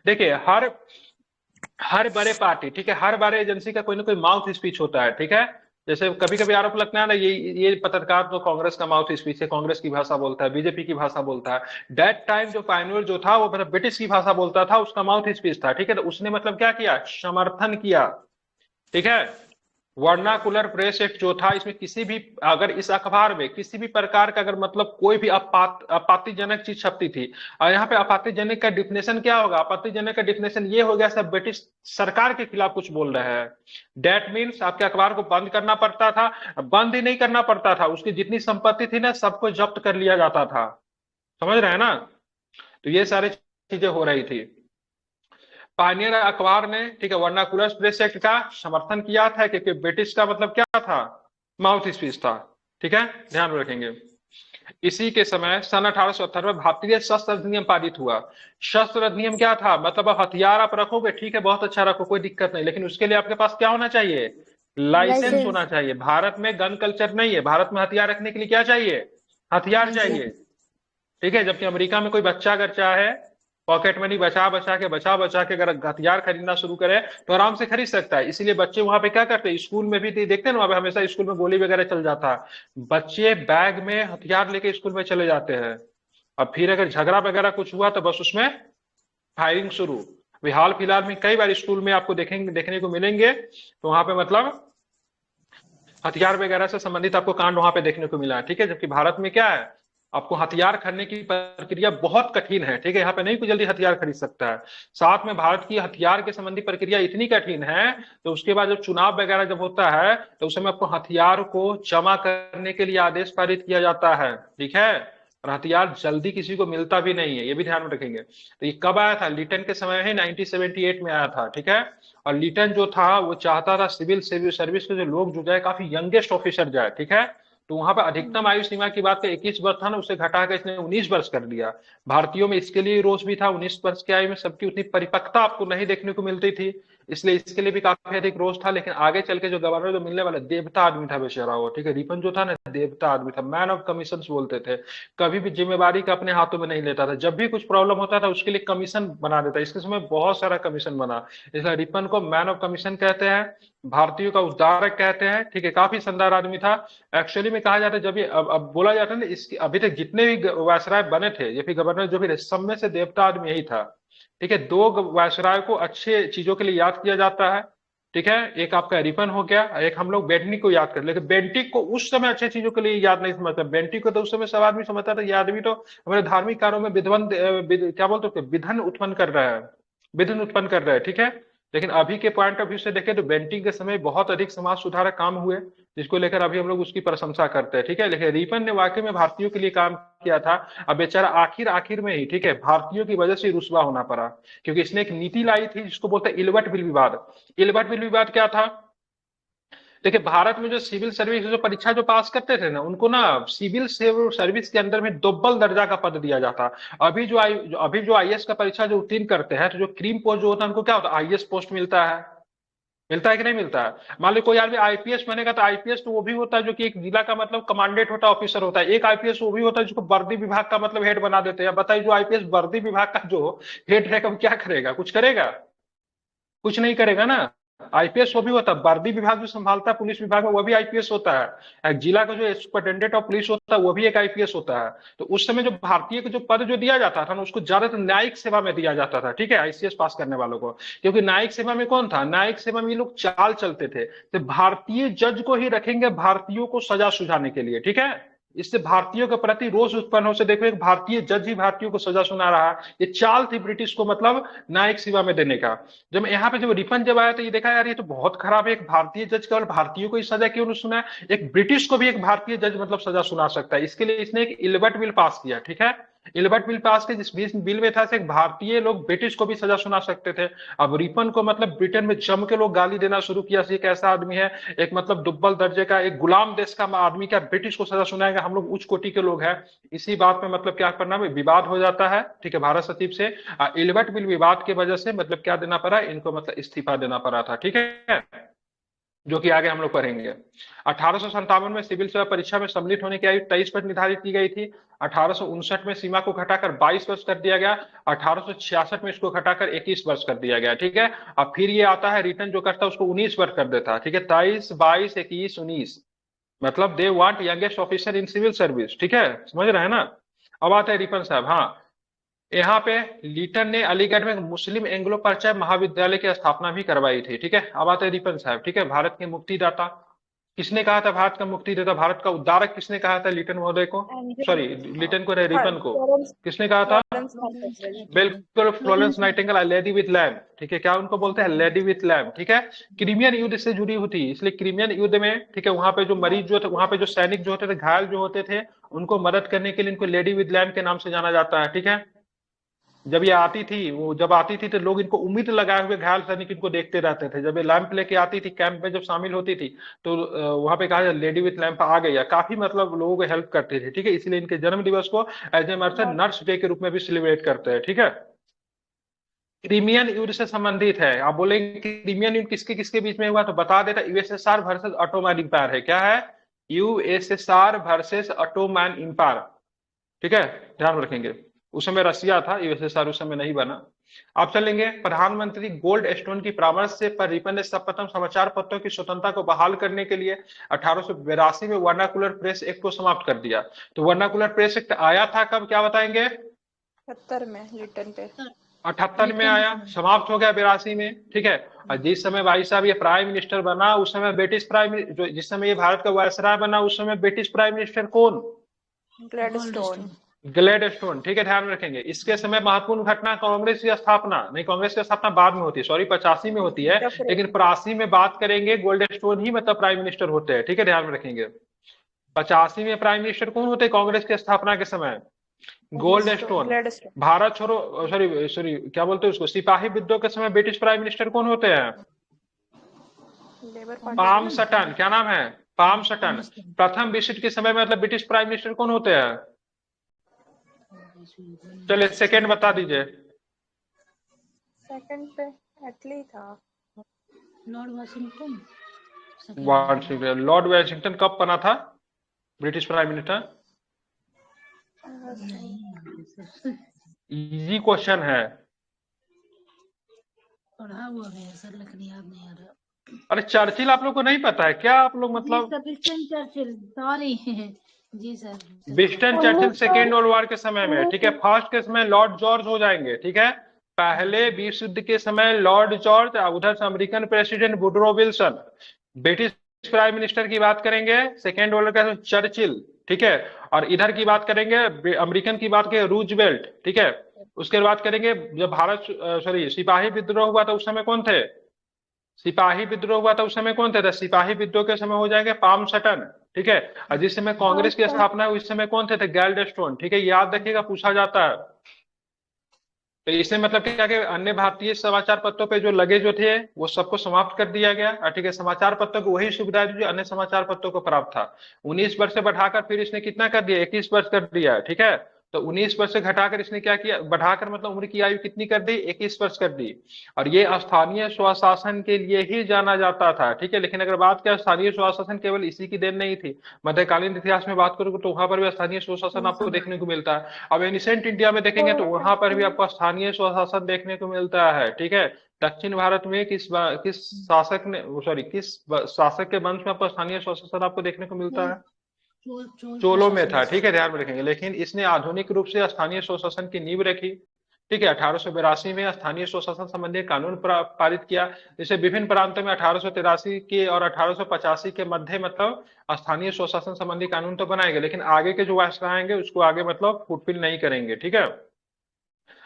देखिए, हर बड़े पार्टी, ठीक है, हर बड़े एजेंसी का कोई ना कोई माउथ स्पीच होता है। ठीक है। जैसे कभी कभी आरोप लगता है ना, ये पत्रकार तो कांग्रेस का माउथ स्पीच है, कांग्रेस की भाषा बोलता है, बीजेपी की भाषा बोलता है। दैट टाइम जो पायनियर जो था वो मतलब ब्रिटिश की भाषा बोलता था, उसका माउथ स्पीच था। ठीक है। तो उसने मतलब क्या किया? समर्थन किया। ठीक है। वर्नाकुलर प्रेस एक्ट जो था, इसमें किसी भी, अगर इस अखबार में किसी भी प्रकार का अगर मतलब कोई भी आपत्तिजनक चीज छपती थी, और यहाँ पे आपत्तिजनक का डिफिनेशन क्या होगा? आपत्तिजनक का डिफिनेशन ये हो गया, सब ब्रिटिश सरकार के खिलाफ कुछ बोल रहे हैं, डेट मीन्स आपके अखबार को बंद करना पड़ता था। बंद ही नहीं करना पड़ता था, उसकी जितनी संपत्ति थी ना, सबको जब्त कर लिया जाता था। समझ रहे हैं ना? तो ये सारी चीजें हो रही थी। पायनियर अखबार ने, ठीक है, वर्नाकुलर प्रेस एक्ट का समर्थन किया था, क्योंकि ब्रिटिश का मतलब क्या था? माउथ स्पीच था। ठीक है। ध्यान रखेंगे। इसी के समय सन 1878 में भारतीय शस्त्र अधिनियम पारित हुआ। शस्त्र अधिनियम क्या था? मतलब अब हथियार आप रखोगे, ठीक है, बहुत अच्छा रखो, कोई दिक्कत नहीं, लेकिन उसके लिए आपके पास क्या होना चाहिए? लाइसेंस होना चाहिए। भारत में गन कल्चर नहीं है, भारत में हथियार रखने के लिए क्या चाहिए? हथियार चाहिए। ठीक है। जबकि अमेरिका में कोई बच्चा अगर चाहे पॉकेट मनी बचा बचा के अगर हथियार खरीदना शुरू करे तो आराम से खरीद सकता है। इसीलिए बच्चे वहां पे क्या करते हैं? स्कूल में भी देखते हैं ना, वहां पे हमेशा स्कूल में गोली वगैरह चल जाता है, बच्चे बैग में हथियार लेके स्कूल में चले जाते हैं। अब फिर अगर झगड़ा वगैरह कुछ हुआ तो बस उसमें फायरिंग शुरू। अभी हाल फिलहाल में कई बार स्कूल में आपको देखने को मिलेंगे, तो वहां पे मतलब हथियार वगैरह से संबंधित आपको कांड वहां पे देखने को मिला है। ठीक है। जबकि भारत में क्या है? आपको हथियार खरीदने की प्रक्रिया बहुत कठिन है। ठीक है। यहाँ पे नहीं कोई जल्दी हथियार खरीद सकता है। साथ में भारत की हथियार के संबंधी प्रक्रिया इतनी कठिन है, तो उसके बाद जब चुनाव वगैरह जब होता है तो उस समय आपको हथियार को जमा करने के लिए आदेश पारित किया जाता है। ठीक है। और हथियार जल्दी किसी को मिलता भी नहीं है, ये भी ध्यान में रखेंगे। तो ये कब आया था? लिटन के समय में 1978 में आया था। ठीक है। और लिटन जो था वो चाहता था सिविल सर्विस के जो लोग जो जाए, काफी यंगेस्ट ऑफिसर जाए। ठीक है। तो वहां पर अधिकतम आयु सीमा की बात 21 वर्ष था ना, उसे घटाकर इसने 19 वर्ष कर दिया। भारतीयों में इसके लिए रोष भी था। 19 वर्ष की आयु में सबकी उतनी परिपक्वता आपको नहीं देखने को मिलती थी, इसलिए इसके लिए भी काफी अधिक रोष था। लेकिन आगे चल के जो गवर्नर जो मिलने वाला देवता आदमी था बेचारा वो। ठीक है। रिपन जो था ना, देवता आदमी था, मैन ऑफ कमीशन बोलते थे। कभी भी जिम्मेवारी का अपने हाथों में नहीं लेता था, जब भी कुछ प्रॉब्लम होता था उसके लिए कमीशन बना देता। इसके समय बहुत सारा कमीशन बना, इसलिए रिपन को मैन ऑफ कमीशन कहते हैं, भारतीयों का उद्धारक कहते हैं। ठीक है। काफी शानदार आदमी था। एक्चुअली में कहा जाता है, जब ये अब बोला जाता है ना, इसकी अभी तक जितने भी वायसराय बने थे, ये भी गवर्नर जो भी, सब में से देवता आदमी यही था। ठीक है। दो वायसराय को अच्छे चीजों के लिए याद किया जाता है। ठीक है। एक आपका रिपन हो गया, एक हम लोग बेंटिक को याद कर, लेकिन बेंटिक को उस समय अच्छे चीजों के लिए याद नहीं समझता। बेंटिक को तो उस समय सब आदमी समझता था, ये आदमी तो हमारे धार्मिक कार्यों में क्या बोलते हैं, विधन उत्पन्न कर रहा है, विधन उत्पन्न कर रहा है। ठीक है। लेकिन अभी के पॉइंट ऑफ व्यू से देखें तो बेंटिक के समय बहुत अधिक समाज सुधारक काम हुए, जिसको लेकर अभी हम लोग उसकी प्रशंसा करते हैं। ठीक है। लेकिन रिपन ने वाकई में भारतीयों के लिए काम किया था। अब बेचारा आखिर में ही, ठीक है, भारतीयों की वजह से रुसवा होना पड़ा, क्योंकि इसने एक नीति लाई थी जिसको बोलते हैं इल्बर्ट बिल विवाद। इल्बर्ट बिल विवाद क्या था? देखिए, भारत में जो सिविल सर्विस जो परीक्षा जो पास करते थे ना, उनको ना सिविल सर्विस के अंदर में दोब्बल दर्जा का पद दिया जाता। अभी जो आईएएस का परीक्षा जो उत्तीर्ण करते हैं, तो जो क्रीम पोस्ट जो होता है उनको क्या होता है? आईएएस पोस्ट मिलता है। मिलता है कि नहीं मिलता है? मान लो कोई आदमी आईपीएस बनेगा, तो आईपीएस तो वो भी होता है जो कि एक जिला का मतलब कमांडेंट होता है, ऑफिसर होता है। एक आईपीएस वो भी होता है जिसको वर्दी विभाग का मतलब हेड बना देते हैं। बताइए, जो आईपीएस वर्दी विभाग का जो हेड रहेगा वो क्या करेगा? कुछ करेगा? कुछ नहीं करेगा ना। आईपीएस वो भी होता है, वर्दी विभाग जो संभालता है पुलिस विभाग में वो भी आईपीएस होता है। एक जिला का जो सुपरिटेंडेंट ऑफ पुलिस होता है वो भी एक आईपीएस होता है। तो उस समय जो भारतीय को जो पद जो दिया जाता था ना उसको ज्यादातर न्यायिक सेवा में दिया जाता था, ठीक है, आईसीएस पास करने वालों को। क्योंकि न्यायिक सेवा में कौन था, न्यायिक सेवा में ये लोग चाल चलते थे, तो भारतीय जज को ही रखेंगे भारतीयों को सजा सुझाने के लिए, ठीक है। इससे भारतीयों के प्रति रोष उत्पन्न हो से देखो एक भारतीय जज ही भारतीयों को सजा सुना रहा है, ये चाल थी ब्रिटिश को मतलब न्यायिक सेवा में देने का। जब यहाँ पे जब रिपन जब आया तो ये देखा यार ये तो बहुत खराब है, एक भारतीय जज केवल भारतीयों को ही सजा क्यों नहीं सुना है, एक ब्रिटिश को भी एक भारतीय जज मतलब सजा सुना सकता है। इसके लिए इसने एक इल्बर्ट बिल पास किया, ठीक है। इल्बर्ट बिल पास किया जिस बिल में था एक भारतीय लोग ब्रिटिश को भी सजा सुना सकते थे। अब रिपन को मतलब ब्रिटेन में जम के लोग गाली देना शुरू किया, एक ऐसा आदमी है एक मतलब दुब्बल दर्जे का एक गुलाम देश का आदमी क्या ब्रिटिश को सजा सुनाएगा, हम लोग उच्च कोटि के लोग हैं। इसी बात में मतलब क्या करना है विवाद हो जाता है, ठीक है, भारत सचिव से। इल्बर्ट बिल विवाद की वजह से मतलब क्या देना पड़ा इनको, मतलब इस्तीफा देना पड़ा था, ठीक है, जो कि आगे हम लोग पढ़ेंगे। 1857 में सिविल सेवा परीक्षा में सम्मिलित होने की आयु 23 वर्ष निर्धारित की गई थी। 1859 में सीमा को घटाकर 22 वर्ष कर दिया गया। 1866 में इसको घटाकर 21 वर्ष कर दिया गया, ठीक है। अब फिर ये आता है रिटर्न जो करता है उसको 19 वर्ष कर देता है, ठीक है, 23, 22, 21, 19, मतलब they want youngest officer in civil service, ठीक है, समझ रहे हैं ना। अब आता है रिपन साहब, हाँ यहाँ पे लीटन ने अलीगढ़ में मुस्लिम एंग्लो परिचय महाविद्यालय की स्थापना भी करवाई थी, ठीक है। अब आते हैं रिपन साहब, ठीक है, भारत के मुक्तिदाता किसने कहा था, भारत का मुक्तिदाता भारत का उद्धारक किसने कहा था लीटन महोदय को, सॉरी लीटन को, रिपन को किसने कहा था, बिल्कुल Florence Nightingale, lady with lamp, ठीक है, क्या उनको बोलते हैं लेडी विथ लैम्प, ठीक है। क्रीमियन युद्ध से जुड़ी हुई थी, इसलिए क्रीमियन युद्ध में, ठीक है, वहां पे जो मरीज जो थे, वहां पे जो सैनिक जो होते थे, घायल जो होते थे, उनको मदद करने के लिए इनको लेडी विथ लैम्प के नाम से जाना जाता है, ठीक है। जब ये आती थी, वो जब आती थी तो लोग इनको उम्मीद लगाए हुए घायल सैनिक इनको देखते रहते थे। जब ये लैंप लेके आती थी कैंप में जब शामिल होती थी तो वहां पे कहा लेडी विथ लैंप आ गई है, काफी मतलब लोगों को हेल्प करती थी, ठीक है। इसलिए इनके जन्म दिवस को as a merchant nurse day के रूप में भी सेलिब्रेट करते हैं, ठीक है। क्रीमियन युद्ध से संबंधित है, आप बोलेंगे क्रीमियन युद्ध किसके किसके बीच में हुआ, तो बता देता यूएसएसआर वर्सेस ऑटोमैन इंपायर है, क्या है, यूएसएसआर वर्सेस ऑटोमैन इंपायर, ठीक है, ध्यान रखेंगे। उस समय रसिया था, यूएसएसआर उस समय नहीं बना। आप चलेंगे प्रधानमंत्री गोल्ड स्टोन की परामर्श से पर रिपन ने सर्वप्रथम समाचार पत्रों की स्वतंत्रता को बहाल करने के लिए 1882 में वर्नाकुलर प्रेस एक्ट को समाप्त कर दिया। तो वर्नाकुलर प्रेस एक्ट आया था कब, क्या बताएंगे, 78 में रिटर्न पे 78 में आया, समाप्त हो गया 82 में, ठीक है। और जिस समय भाई साहब ये प्राइम मिनिस्टर बना उस समय ब्रिटिश प्राइम, जिस समय ये भारत का वायसराय बना उस समय ब्रिटिश प्राइम मिनिस्टर कौन, ग्लैडस्टोन, ग्लैडस्टोन, ठीक है, ध्यान रखेंगे। इसके समय महत्वपूर्ण घटना कांग्रेस की स्थापना, नहीं कांग्रेस की स्थापना बाद में होती है, सॉरी 85 में होती है, लेकिन 83 में बात करेंगे गोल्डस्टोन ही मतलब प्राइम मिनिस्टर होते हैं, ठीक है, ध्यान रखेंगे। 85 में प्राइम मिनिस्टर कौन होते हैं कांग्रेस की स्थापना के समय, गोल्डस्टोन। भारत छोड़ो, सॉरी सॉरी क्या बोलते हैं उसको, सिपाही विद्रोह के समय ब्रिटिश प्राइम मिनिस्टर कौन होते हैं, पाम सटन, क्या नाम है, पाम सटन। प्रथम विश्व के समय में मतलब ब्रिटिश प्राइम मिनिस्टर कौन होते हैं, चलिए सेकंड बता दीजिए, सेकंड पे एटली था, लॉर्ड वाशिंगटन। लॉर्ड वाशिंगटन कब बना था British prime minister, easy question है, पढ़ा हुआ है सर लेकिन याद नहीं आ रहा। अरे चर्चिल आप लोग को नहीं पता है क्या, आप लोग मतलब विंस्टन चर्चिल, सॉरी जी sir, Winston Churchill second world war के समय में, ठीक है। फर्स्ट के समय लॉर्ड जॉर्ज हो जाएंगे, ठीक है। पहले विश्व युद्ध के समय लॉर्ड जॉर्ज, उधर से American president Woodrow Wilson. British prime minister की बात करेंगे सेकेंड वर्ल्ड का चर्चिल, ठीक है। और इधर की बात करेंगे अमेरिकन की बात करेंगे रूजवेल्ट, ठीक है। उसके बाद करेंगे जब भारत सॉरी सिपाही विद्रोह हुआ था उस समय कौन थे, सिपाही विद्रोह हुआ था उस समय कौन थे, तो सिपाही विद्रोह के समय हो जाएंगे पाम सटन, ठीक है। और जिस समय कांग्रेस की स्थापना हुई उस समय कौन थे, गैल्डस्टोन, ठीक है, याद रखिएगा पूछा जाता है। तो इससे मतलब क्या कि अन्य भारतीय समाचार पत्रों पे जो लगे जो थे वो सबको समाप्त कर दिया गया, ठीक है। समाचार पत्रों को वही सुविधा जो अन्य समाचार पत्रों को प्राप्त था। 19 वर्ष से बढ़ाकर फिर इसने कितना कर दिया, 21 वर्ष कर दिया, ठीक है। तो 19 वर्ष से घटाकर इसने क्या किया, बढ़ाकर मतलब उम्र की आयु कितनी कर दी, 21 वर्ष कर दी। और ये स्थानीय स्वशासन के लिए ही जाना जाता था, ठीक है। लेकिन अगर बात करें स्थानीय स्वशासन केवल इसी की देन नहीं थी, मध्यकालीन इतिहास में बात करोगे तो वहां पर भी स्थानीय स्वशासन आपको देखने को मिलता है। अब एनिसेंट इंडिया में देखेंगे तो वहां पर भी आपको स्थानीय स्वशासन देखने को मिलता है, ठीक है। दक्षिण भारत में किस शासक ने, सॉरी, किस शासक के वंश में आपको स्थानीय स्वशासन आपको देखने को मिलता है? चोल चोलों में प्रशासन था, ठीक है, ध्यान में रखेंगे। लेकिन इसने आधुनिक रूप से स्थानीय स्वशासन की नींव रखी, ठीक है। 1882 में स्थानीय स्वशासन संबंधी कानून पारित किया, जिसे विभिन्न प्रांतों में 1883 के और 1885 के मध्य मतलब स्थानीय स्वशासन संबंधी कानून तो बनाएंगे, लेकिन आगे के जो वायसराय आएंगे उसको आगे मतलब फुलफिल नहीं करेंगे, ठीक है।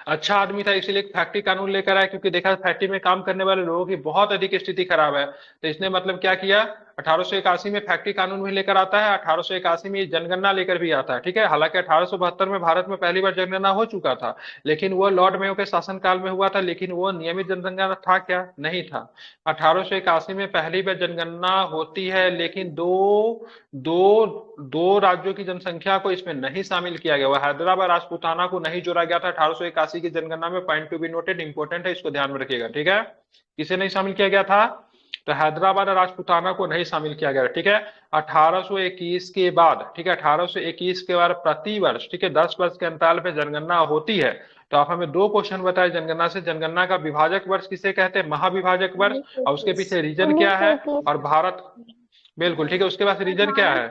अच्छा आदमी था, इसीलिए फैक्ट्री कानून लेकर आया, क्योंकि देखा फैक्ट्री में काम करने वाले लोगों की बहुत अधिक स्थिति खराब है। तो इसने मतलब क्या किया, 1881 में फैक्ट्री कानून भी लेकर आता है, 1881 में जनगणना लेकर भी आता है, ठीक है। हालांकि 1872 में भारत में पहली बार जनगणना हो चुका था, लेकिन वो लॉर्ड मेयो के शासनकाल में हुआ था, लेकिन वो नियमित जनगणना था क्या, नहीं था। 1881 में पहली बार जनगणना होती है, लेकिन दो दो दो राज्यों की जनसंख्या को इसमें नहीं शामिल किया गया। वह हैदराबाद राजपूताना को नहीं जोड़ा गया था 1881 की जनगणना में। Point to be noted, important है, इसको ध्यान में रखिएगा, ठीक है। किसे नहीं शामिल किया गया था? तो हैदराबाद और राजपूताना को नहीं शामिल किया गया, ठीक है। 1821 के बाद, ठीक है, 1821 के बाद प्रतिवर्ष, ठीक है, 10 वर्ष के अंतराल पे जनगणना होती है। तो आप हमें दो क्वेश्चन बताए जनगणना से। जनगणना का विभाजक वर्ष किसे कहते हैं? महाविभाजक वर्ष। और उसके पीछे रीजन क्या है? और भारत, बिल्कुल ठीक है, उसके बाद रीजन क्या है?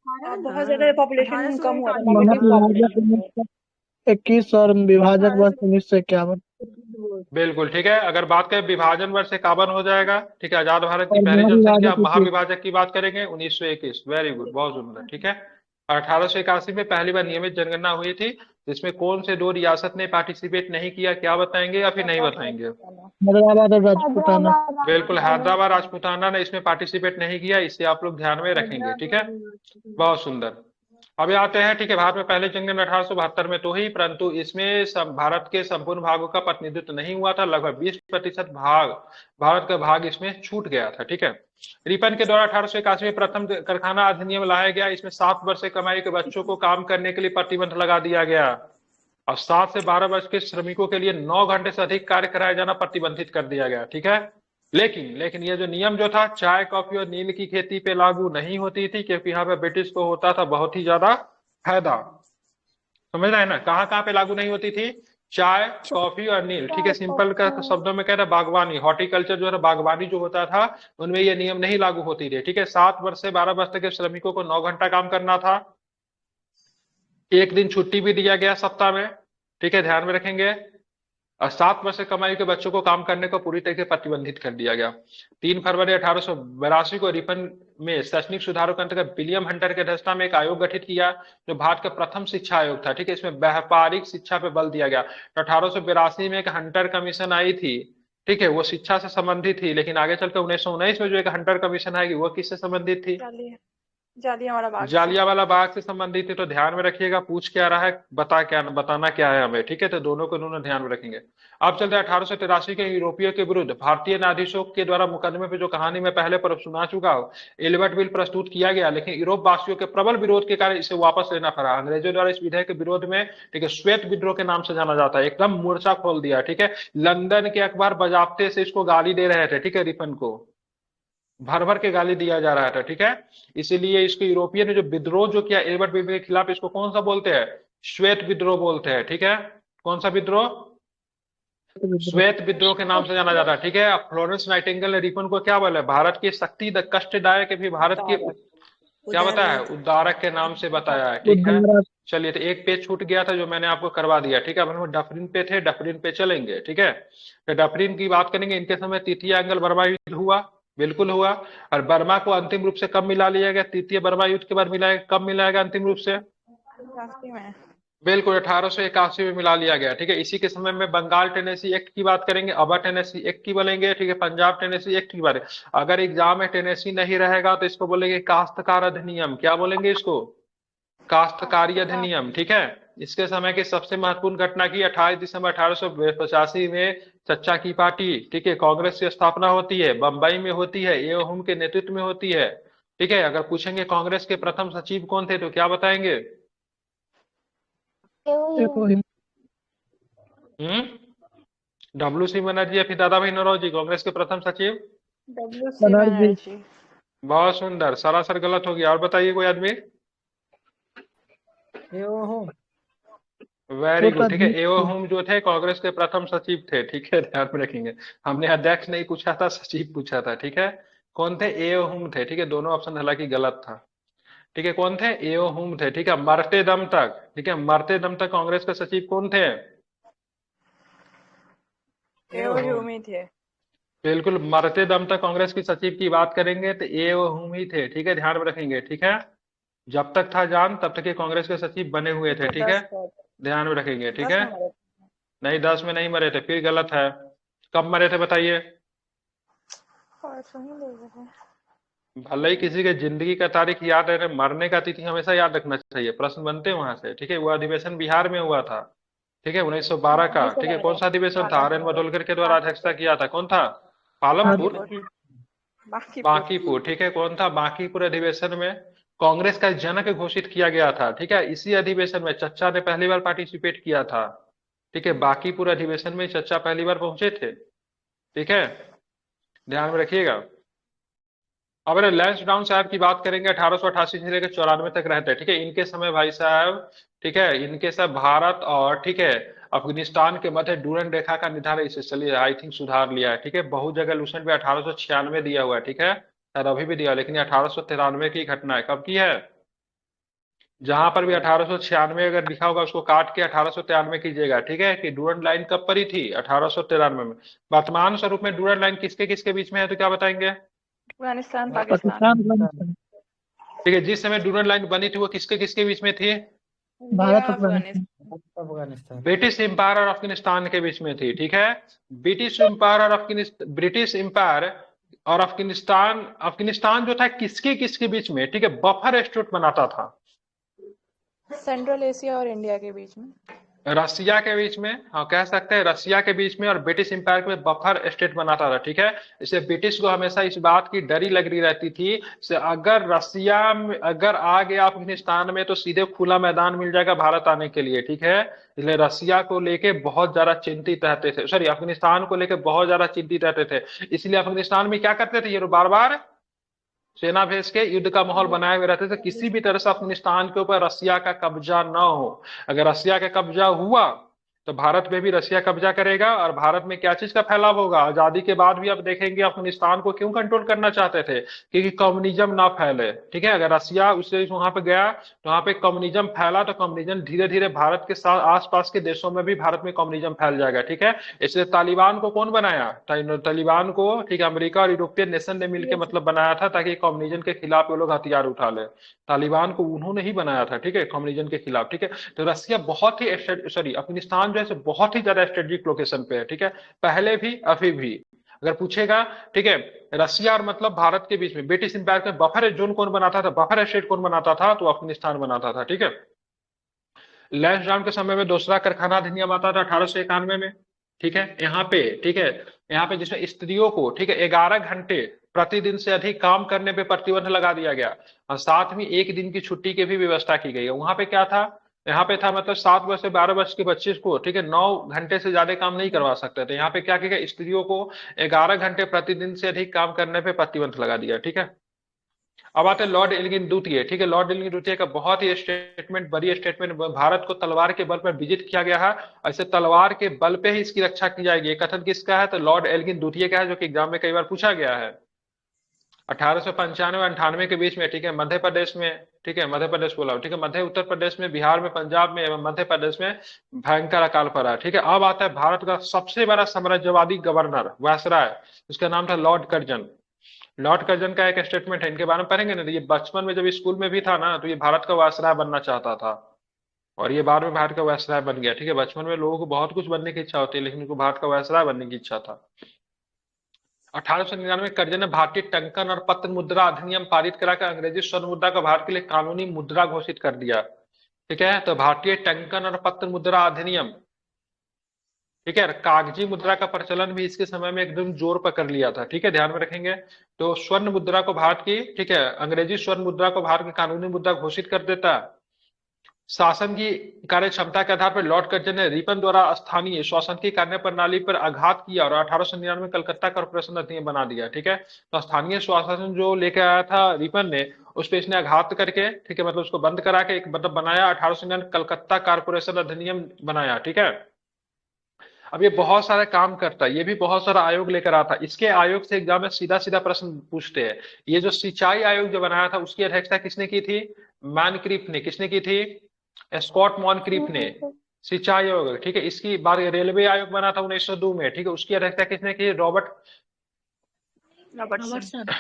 बहुत ज्यादा पॉपुलेशन कम हुआ था, महाविभाजक पॉपुलेशन 1921 और विभाजक वर्ष 1951 बिल्कुल ठीक है। अगर बात करें विभाजन वर्ष 51 हो जाएगा, ठीक है। आजाद भारत की और पहली जनसंख्या, महाविभाजक महाविभाजक की बात करेंगे 1921। वेरी गुड, बहुत सुंदर, ठीक है। 1881 में पहली बार नियमित जनगणना हुई थी, जिसमें कौन से दो रियासत ने पार्टिसिपेट नहीं किया, क्या बताएंगे या फिर नहीं बताएंगे? हैदराबाद और राजपूताना। बिल्कुल, हैदराबाद राजपूताना ने इसमें पार्टिसिपेट नहीं किया, इसे आप लोग ध्यान में रखेंगे, ठीक है। बहुत सुंदर। अभी आते हैं, ठीक है, भारत में पहले जनगणना 1872 में तो ही, परंतु इसमें भारत के संपूर्ण भागों का प्रतिनिधित्व नहीं हुआ था। लगभग 20% भाग, भारत का भाग इसमें छूट गया था, ठीक है। रिपन के द्वारा 1881 में प्रथम कारखाना अधिनियम लाया गया। इसमें 7 वर्ष से कमाई के बच्चों को काम करने के लिए प्रतिबंध लगा दिया गया, और 7 से 12 वर्ष के श्रमिकों के लिए 9 घंटे से अधिक कार्य कराया जाना प्रतिबंधित कर दिया गया, ठीक है। लेकिन ये जो नियम जो था, चाय, कॉफी और नील की खेती पे लागू नहीं होती थी, क्योंकि यहाँ पे ब्रिटिश को होता था बहुत ही ज्यादा फायदा। समझ रहे हैं ना, कहाँ कहाँ पे लागू नहीं होती थी? चाय, कॉफी और नील, ठीक है। सिंपल का शब्दों में कह रहे बागवानी, हॉर्टिकल्चर जो है, बागवानी जो होता था, उनमें ये नियम नहीं लागू होती थी, ठीक है। 7 वर्ष से 12 वर्ष तक के श्रमिकों को 9 घंटा काम करना था। एक दिन छुट्टी भी दिया गया सप्ताह में, ठीक है, ध्यान में रखेंगे। और 7 वर्ष से कमाई के बच्चों को काम करने को पूरी तरीके से प्रतिबंधित कर दिया गया। 3 फरवरी 1882 को रिपन में शैक्षणिक सुधारों के अंतर्गत विलियम हंटर के अध्यक्षता में एक आयोग गठित किया, जो भारत का प्रथम शिक्षा आयोग था, ठीक है। इसमें व्यापारिक शिक्षा पे बल दिया गया। तो 1882 में एक हंटर कमीशन आई थी, ठीक है, वो शिक्षा से संबंधित थी। लेकिन आगे चलकर 1919 में जो एक हंटर कमीशन आएगी, वो किससे संबंधित थी? जालियांवाला बाग से संबंधित है। तो ध्यान में रखिएगा, पूछ क्या रहा है, बताना क्या है हमें, ठीक है। तो दोनों को दोनों ध्यान में रखेंगे। अब चलते हैं 1883 के यूरोपियों के विरुद्ध भारतीय न्यायाधीशों के द्वारा मुकदमे पे, जो कहानी मैं पहले पर सुना चुका हूँ। एल्बर्ट बिल प्रस्तुत किया गया, लेकिन यूरोप वासियों के प्रबल विरोध के कारण इसे वापस लेना पड़ा। अंग्रेजों द्वारा इस विधेयक के विरोध में, ठीक है, श्वेत विद्रोह के नाम से जाना जाता है, एकदम मोर्चा खोल दिया, ठीक है। लंदन के अखबार बजाबते से इसको गाली दे रहे थे, ठीक है, रिपन को भर भर के गाली दिया जा रहा था, ठीक है। इसीलिए इसको यूरोपियन ने जो विद्रोह जो किया एल्बर्ट बिल के खिलाफ, इसको कौन सा बोलते हैं? श्वेत विद्रोह बोलते हैं, ठीक है। कौन सा विद्रोह? श्वेत विद्रोह के नाम से जाना जाता है, ठीक है। फ्लोरेंस नाइटिंगेल ने रिपन को क्या बोला? भारत की शक्ति द कष्टदायक भी भारत के क्या बताया? उद्धारक के नाम से बताया है, ठीक है। चलिए, तो एक पेज छूट गया था जो मैंने आपको करवा दिया, ठीक है। अब हम डफरिन पे थे, डफरिन पे चलेंगे, ठीक है। तो डफरिन की बात करेंगे। इनके समय तृतीय एंग्लो बर्मा युद्ध हुआ, बिल्कुल हुआ। और बर्मा को अंतिम रूप से कब मिला लिया गया? तृतीय बर्मा युद्ध के बाद मिलाएगा। कब मिलाएगा अंतिम रूप से? बिल्कुल 1881 में मिला लिया गया, ठीक है। इसी के समय में बंगाल टेनेसी एक्ट की बात करेंगे, अबा टेनेसी एक्ट की बोलेंगे, ठीक है, पंजाब टेनेसी एक्ट की बात। अगर एग्जाम में टेनेसी नहीं रहेगा तो इसको बोलेंगे काश्तकार अधिनियम। क्या बोलेंगे इसको? काश्तकारी अधिनियम, ठीक है। इसके समय की सबसे महत्वपूर्ण घटना की 28 दिसंबर 1885 में चच्चा की पार्टी, ठीक है, कांग्रेस की स्थापना होती है, बंबई में होती है, ए हुम के नेतृत्व में होती है, ठीक है। अगर पूछेंगे कांग्रेस के प्रथम सचिव कौन थे, तो क्या बताएंगे? WC बनर्जी या फिर दादा भाई नौरोजी, कांग्रेस के प्रथम सचिव? बहुत सुंदर, सरासर गलत हो गया। और बताइए कोई आदमी? वेरी छोटा गुड, ठीक है। एओ द्वीप। हुम जो थे कांग्रेस के प्रथम सचिव थे, ठीक है, ध्यान में रखेंगे। हमने अध्यक्ष नहीं पूछा था, सचिव पूछा था, ठीक है। कौन थे? एओ हुम थे, ठीक है। दोनों ऑप्शन हालांकि गलत था, ठीक है। कौन थे? एओ हुम थे, ठीक है। मरते दम तक, ठीक है, मरते दम तक कांग्रेस के सचिव कौन थे? एओ ह्यूम ही थे। बिल्कुल, मरते दम तक कांग्रेस की सचिव की बात करेंगे तो एओ हुम ही थे, ठीक है, ध्यान में रखेंगे, ठीक है। जब तक था जान तब तक ये कांग्रेस के सचिव बने हुए थे, ठीक है, 10 पर ध्यान में रखेंगे, ठीक 10 है। में मरे थे। नहीं, 10 में नहीं मरे थे, फिर गलत है। कब मरे थे बताइए? परसों ही ले गए थे। भले ही किसी के जिंदगी का तारीख याद रहे, मरने का तिथि हमेशा याद रखना चाहिए, प्रश्न बनते हैं वहां से, ठीक है। वो अधिवेशन बिहार में हुआ था, ठीक है, 1912 का, ठीक है। कौन 1912 सा अधिवेशन था? Are N Palanpur. मडोलकर के द्वारा अध्यक्षता किया था, कौन था? पालमपुर, बांकीपुर। बांकीपुर। बांकीपुर, ठीक है। कौन था? बांकीपुर अधिवेशन में कांग्रेस का जनक घोषित किया गया था, ठीक है। इसी अधिवेशन में चच्चा ने पहली बार पार्टिसिपेट किया था, ठीक है। बांकीपुर अधिवेशन में चच्चा पहली बार पहुंचे थे, ठीक है, ध्यान में रखिएगा। अब अगर लैंस डाउन साहब की बात करेंगे, 1888 से लेकर 94 तक रहते हैं, ठीक है। इनके समय भाई साहब, ठीक है, इनके सब भारत और, ठीक है, अफगानिस्तान के मध्य डूरन रेखा का निर्धारण इसे चलिए आई थिंक सुधार लिया है, ठीक है। बहु जगह लूसेंट पे 1896 दिया हुआ है, ठीक है, शायद अभी भी दिया, लेकिन 1893 की घटना है। कब की है? जहां पर भी 1896 अगर लिखा होगा उसको काट के 1893 कीजिएगा, ठीक है, कि डूरन लाइन कब पड़ी थी? 1893 में। वर्तमान स्वरूप में डूरन लाइन किसके किसके बीच में है, तो क्या बताएंगे? अफगानिस्तान पाकिस्तान। पाकिस्तान अफगानिस्तान। ठीक है, जिस समय डूरन लाइन बनी थी वो किसके किसके बीच में थी? India Bharat Afghanistan. Afghanistan. Afghanistan. British empire और अफगानिस्तान के बीच में थी, ठीक है। ब्रिटिश एम्पायर और अफगानिस्तान, अफगानिस्तान जो था किसके किसके बीच में, ठीक है, बफर स्टेट बनाता था। सेंट्रल एशिया और इंडिया के बीच में। रसिया के बीच में, हाँ कह सकते हैं रसिया के बीच में, और ब्रिटिश एम्पायर में बफर स्टेट बनाता था, ठीक है। इससे ब्रिटिश को हमेशा इस बात की डरी लगी रहती थी से अगर रसिया में अगर आ गया अफगानिस्तान में तो सीधे खुला मैदान मिल जाएगा भारत आने के लिए, ठीक है। इसलिए रसिया को लेके बहुत ज्यादा चिंतित रहते थे, सॉरी अफगानिस्तान को लेके बहुत ज्यादा चिंतित रहते थे। इसलिए अफगानिस्तान में क्या करते थे ये बार बार सेना भेज के युद्ध का माहौल बनाए हुए रहते थे, किसी भी तरह से अफगानिस्तान के ऊपर रसिया का कब्जा न हो। अगर रसिया का कब्जा हुआ तो भारत में भी रसिया कब्जा करेगा, और भारत में क्या चीज का फैलाव होगा? आजादी के बाद भी आप देखेंगे अफगानिस्तान को क्यों कंट्रोल करना चाहते थे? क्योंकि कम्युनिज्म ना फैले, ठीक है। अगर रसिया उससे वहां पे गया तो वहां पे कम्युनिज्म फैला तो कम्युनिज्म धीरे धीरे भारत के साथ आसपास के देशों में भी भारत में कम्युनिज्म फैल जाएगा, ठीक है। इसलिए तालिबान को कौन बनाया? तालिबान को, ठीक है, अमेरिका और यूरोपियन नेशन ने मिलकर मतलब बनाया था ताकि कम्युनिज्म के खिलाफ वो लोग हथियार उठा ले। तालिबान को उन्होंने ही बनाया था, ठीक है, कम्युनिज्म के खिलाफ, ठीक है। तो रसिया बहुत ही, सॉरी अफगानिस्तान जो है बहुत ही ज्यादा स्ट्रेटेजिक लोकेशन पे है, ठीक है, पहले भी अभी भी। अगर पूछेगा, ठीक है, रसिया और मतलब भारत के बीच में ब्रिटिश एम्पायर में बफर जोन कौन बनाता था, बफर स्टेट कौन बनाता था? तो अफगानिस्तान बनाता था, ठीक है। लैंस डाउन के समय में दूसरा कारखाना अधिनियम आता था 1891 में, ठीक है। यहाँ पे, ठीक है, यहाँ पे जिसमें स्त्रियों को, ठीक है, 11 घंटे प्रतिदिन से अधिक काम करने पे प्रतिबंध लगा दिया गया, और साथ में एक दिन की छुट्टी की भी व्यवस्था की गई है। वहां पे क्या था? यहाँ पे था मतलब 7 वर्ष से 12 वर्ष के बच्चे को, ठीक है, 9 घंटे से ज्यादा काम नहीं करवा सकते थे। यहाँ पे क्या किया गया? स्त्रियों को 11 घंटे प्रतिदिन से अधिक काम करने पे प्रतिबंध लगा दिया, ठीक है। अब आते हैं लॉर्ड एल्गिन द्वितीय, ठीक है। लॉर्ड एल्गिन द्वितीय का बहुत ही स्टेटमेंट, बड़ी स्टेटमेंट, भारत को तलवार के बल पर विजित किया गया है, ऐसे तलवार के बल पे ही इसकी रक्षा की जाएगी। कथन किसका है? तो लॉर्ड एल्गिन द्वितीय का है, जो कि एग्जाम में कई बार पूछा गया है। 1895-98 के बीच में, ठीक है, मध्य प्रदेश में, ठीक है, मध्य प्रदेश बोला, ठीक है, मध्य उत्तर प्रदेश में, बिहार में, पंजाब में एवं मध्य प्रदेश में भयंकर अकाल पड़ा, ठीक है। अब आता है भारत का सबसे बड़ा साम्राज्यवादी गवर्नर, वायसराय, उसका नाम था लॉर्ड कर्जन। लॉर्ड कर्जन का एक स्टेटमेंट है, इनके बारे में पढ़ेंगे ना, तो ये बचपन में जब स्कूल में भी था ना तो ये भारत का वायसराय बनना चाहता था, और ये बाद में भारत का वायसराय बन गया, ठीक है। बचपन में लोगों को बहुत कुछ बनने की इच्छा होती है, लेकिन उनको भारत का वायसराय बनने की इच्छा था। 1899 कर्जन ने भारतीय टंकन और पत्र मुद्रा अधिनियम पारित कराकर अंग्रेजी स्वर्ण मुद्रा को भारत के लिए कानूनी मुद्रा घोषित कर दिया, ठीक है। तो भारतीय टंकन और पत्र मुद्रा अधिनियम, ठीक है, कागजी मुद्रा का प्रचलन भी इसके समय में एकदम जोर पकड़ लिया था, ठीक है, ध्यान में रखेंगे। तो स्वर्ण मुद्रा को भारत की, ठीक है, अंग्रेजी स्वर्ण मुद्रा को भारत की कानूनी मुद्रा घोषित कर देता। शासन की कार्य क्षमता के आधार पर लॉर्ड कर्जन ने रिपन द्वारा स्थानीय शासन की कार्य प्रणाली पर आघात किया और 1899 में कलकत्ता कॉर्पोरेशन अधिनियम बना दिया, ठीक है। तो स्थानीय शासन जो लेकर आया था रिपन ने, उस पर इसने आघात करके, ठीक है, मतलब उसको बंद करा के एक मतलब बनाया 1899 कलकत्ता कारपोरेशन अधिनियम बनाया, ठीक है। अब ये बहुत सारे काम करता है, ये भी बहुत सारा आयोग लेकर आता है। इसके आयोग से एग्जाम में सीधा सीधा प्रश्न पूछते हैं। ये जो सिंचाई आयोग जो बनाया था उसकी अध्यक्षता किसने की थी? मैनक्रीफ ने। किसने की थी? स्कॉट मॉनक्रीफ ने। सिंचाई आयोग, ठीक है। इसकी बात रेलवे आयोग बना था 1902 में, ठीक है, उसकी अध्यक्षता किसने की? रॉबर्टसन।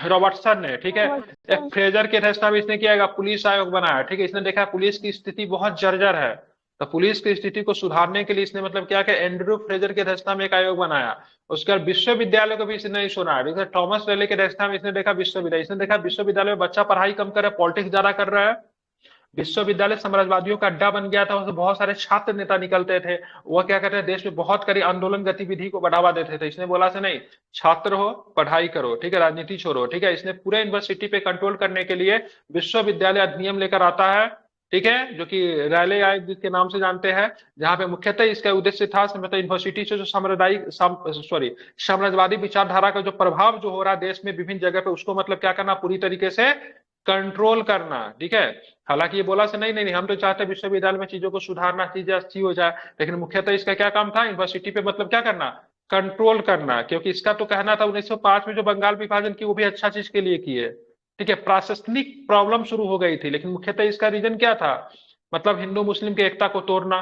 रॉबर्टसन ने, ठीक है। एक फ्रेजर की अध्यक्षता भी इसने किया। पुलिस आयोग बनाया, ठीक है, इसने देखा पुलिस की स्थिति बहुत जर्जर है, तो पुलिस की स्थिति को सुधारने के लिए इसने मतलब क्या कि एंड्रू फ्रेजर की अध्यक्षता में एक आयोग बनाया। उसके बाद विश्वविद्यालय को भी इसने नहीं सुना है, जैसे थॉमस रेले की अध्यक्षता में इसने देखा विश्वविद्यालय, इसने देखा विश्वविद्यालय में बच्चा पढ़ाई कम कर रहा है, पॉलिटिक्स ज्यादा कर रहा है। विश्वविद्यालय साम्राज्यवादियों का अड्डा बन गया था, उसमें बहुत सारे छात्र नेता निकलते थे, वो क्या कहते हैं, देश में बहुत कड़ी आंदोलन गतिविधि को बढ़ावा देते थे। इसने बोला से नहीं, छात्र हो पढ़ाई करो, ठीक है, राजनीति छोड़ो, ठीक है। इसने पूरे यूनिवर्सिटी पे कंट्रोल करने के लिए विश्वविद्यालय अधिनियम लेकर आता है, ठीक है, जो कि रैले आयोग जिसके नाम से जानते हैं, जहां पे मुख्यतः इसका उद्देश्य था मतलब यूनिवर्सिटी से जो साम्राज्यवादी विचारधारा का जो प्रभाव जो हो रहा है देश में विभिन्न जगह पे, उसको मतलब क्या करना, पूरी तरीके से कंट्रोल करना, ठीक है। हालांकि ये बोला से नहीं नहीं नहीं, हम तो चाहते हैं विश्वविद्यालय में चीजों को सुधारना, चीजें अच्छी हो जाए, लेकिन मुख्यतः इसका क्या काम था? यूनिवर्सिटी पे मतलब क्या करना, कंट्रोल करना। क्योंकि इसका तो कहना था 1905 में जो बंगाल विभाजन की वो भी अच्छा चीज के लिए की है, ठीक है। प्रशासनिक प्रॉब्लम शुरू हो गई थी, लेकिन मुख्यतः इसका रीजन क्या था? मतलब हिंदू मुस्लिम की एकता को तोड़ना।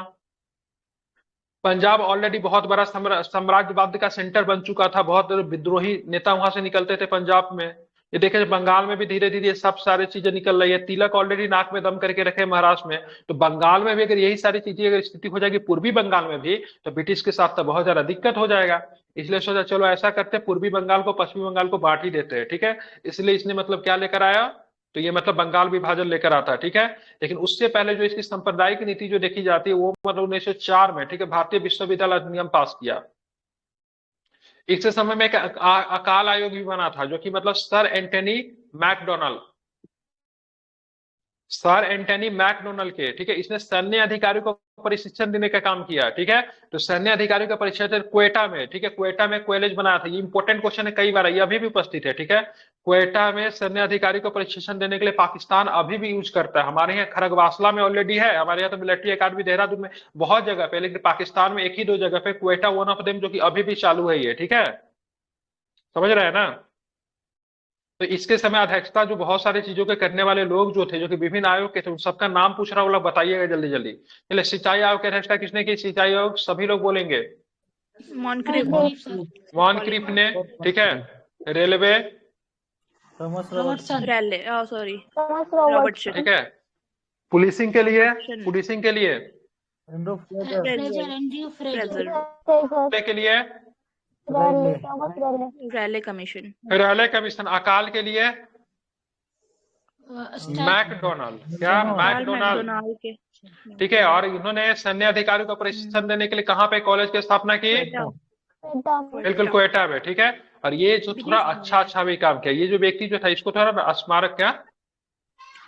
पंजाब ऑलरेडी बहुत बड़ा साम्राज्यवाद का सेंटर बन चुका था, बहुत विद्रोही नेता वहां से निकलते थे पंजाब में। ये देखे बंगाल में भी धीरे धीरे सब सारी चीजें निकल रही है। तिलक ऑलरेडी नाक में दम करके रखे महाराष्ट्र में, तो बंगाल में भी अगर यही सारी चीजें अगर स्थिति हो जाएगी पूर्वी बंगाल में भी, तो ब्रिटिश के साथ तो बहुत ज्यादा दिक्कत हो जाएगा। इसलिए सोचा चलो ऐसा करते हैं, पूर्वी बंगाल को पश्चिमी बंगाल को बांट ही देते हैं, ठीक है। इसलिए इसने मतलब क्या लेकर आया, तो ये मतलब बंगाल विभाजन लेकर आता है, ठीक है। लेकिन उससे पहले जो इसकी सांप्रदायिक नीति जो देखी जाती है वो मतलब 1904 में, ठीक है, भारतीय विश्वविद्यालय अधिनियम पास किया। इस समय में एक अकाल आयोग भी बना था, जो कि मतलब सर एंटनी मैकडोनल्ड के, ठीक है, इसने सैन्य अधिकारियों को प्रशिक्षण देने का काम किया, ठीक है। तो सैन्य अधिकारियों का प्रशिक्षण क्वेटा में, ठीक है, क्वेटा में कॉलेज बनाया था। ये इंपॉर्टेंट क्वेश्चन है, कई बार ये अभी भी उपस्थित है, ठीक है। क्वेटा में सैन्य अधिकारियों को प्रशिक्षण देने के लिए पाकिस्तान अभी भी यूज करता है। हमारे यहाँ खरगवासला में ऑलरेडी है, हमारे यहाँ तो मिलिट्री अकादमी देहरादून में बहुत जगह पे, लेकिन पाकिस्तान में एक ही दो जगह पे, क्वेटा वन ऑफ देम, जो कि अभी भी चालू है ये, ठीक है, समझ रहे हैं ना। तो इसके समय अध्यक्षता जो बहुत सारी चीजों के करने वाले लोग जो थे, जो कि विभिन्न आयोग के थे, उन सबका नाम पूछ रहा हूँ, लोग बताइएगा जल्दी जल्दी। चलिए, सिंचाई आयोग की अध्यक्षता किसने की? सिंचाई आयोग सभी लोग बोलेंगे, मॉनक्रीफ ने, ठीक है। Railway, Robertson. रॉबर्टसन। ठीक है। पुलिसिंग के लिए, फ्रेजर, एंड्रयू फ्रेजर। के लिए रैले कमीशन। Raleigh commission. अकाल के लिए मैकडोनल्ड, क्या? मैकडोनल्ड, के। ठीक है। और इन्होंने सैन्य अधिकारियों को प्रशिक्षण देने के लिए कहाँ पे कॉलेज की स्थापना की? बिल्कुल, क्वेटा में, ठीक है। और ये जो थोड़ा अच्छा भी काम किया, ये जो व्यक्ति जो था, इसको थोड़ा स्मारक, क्या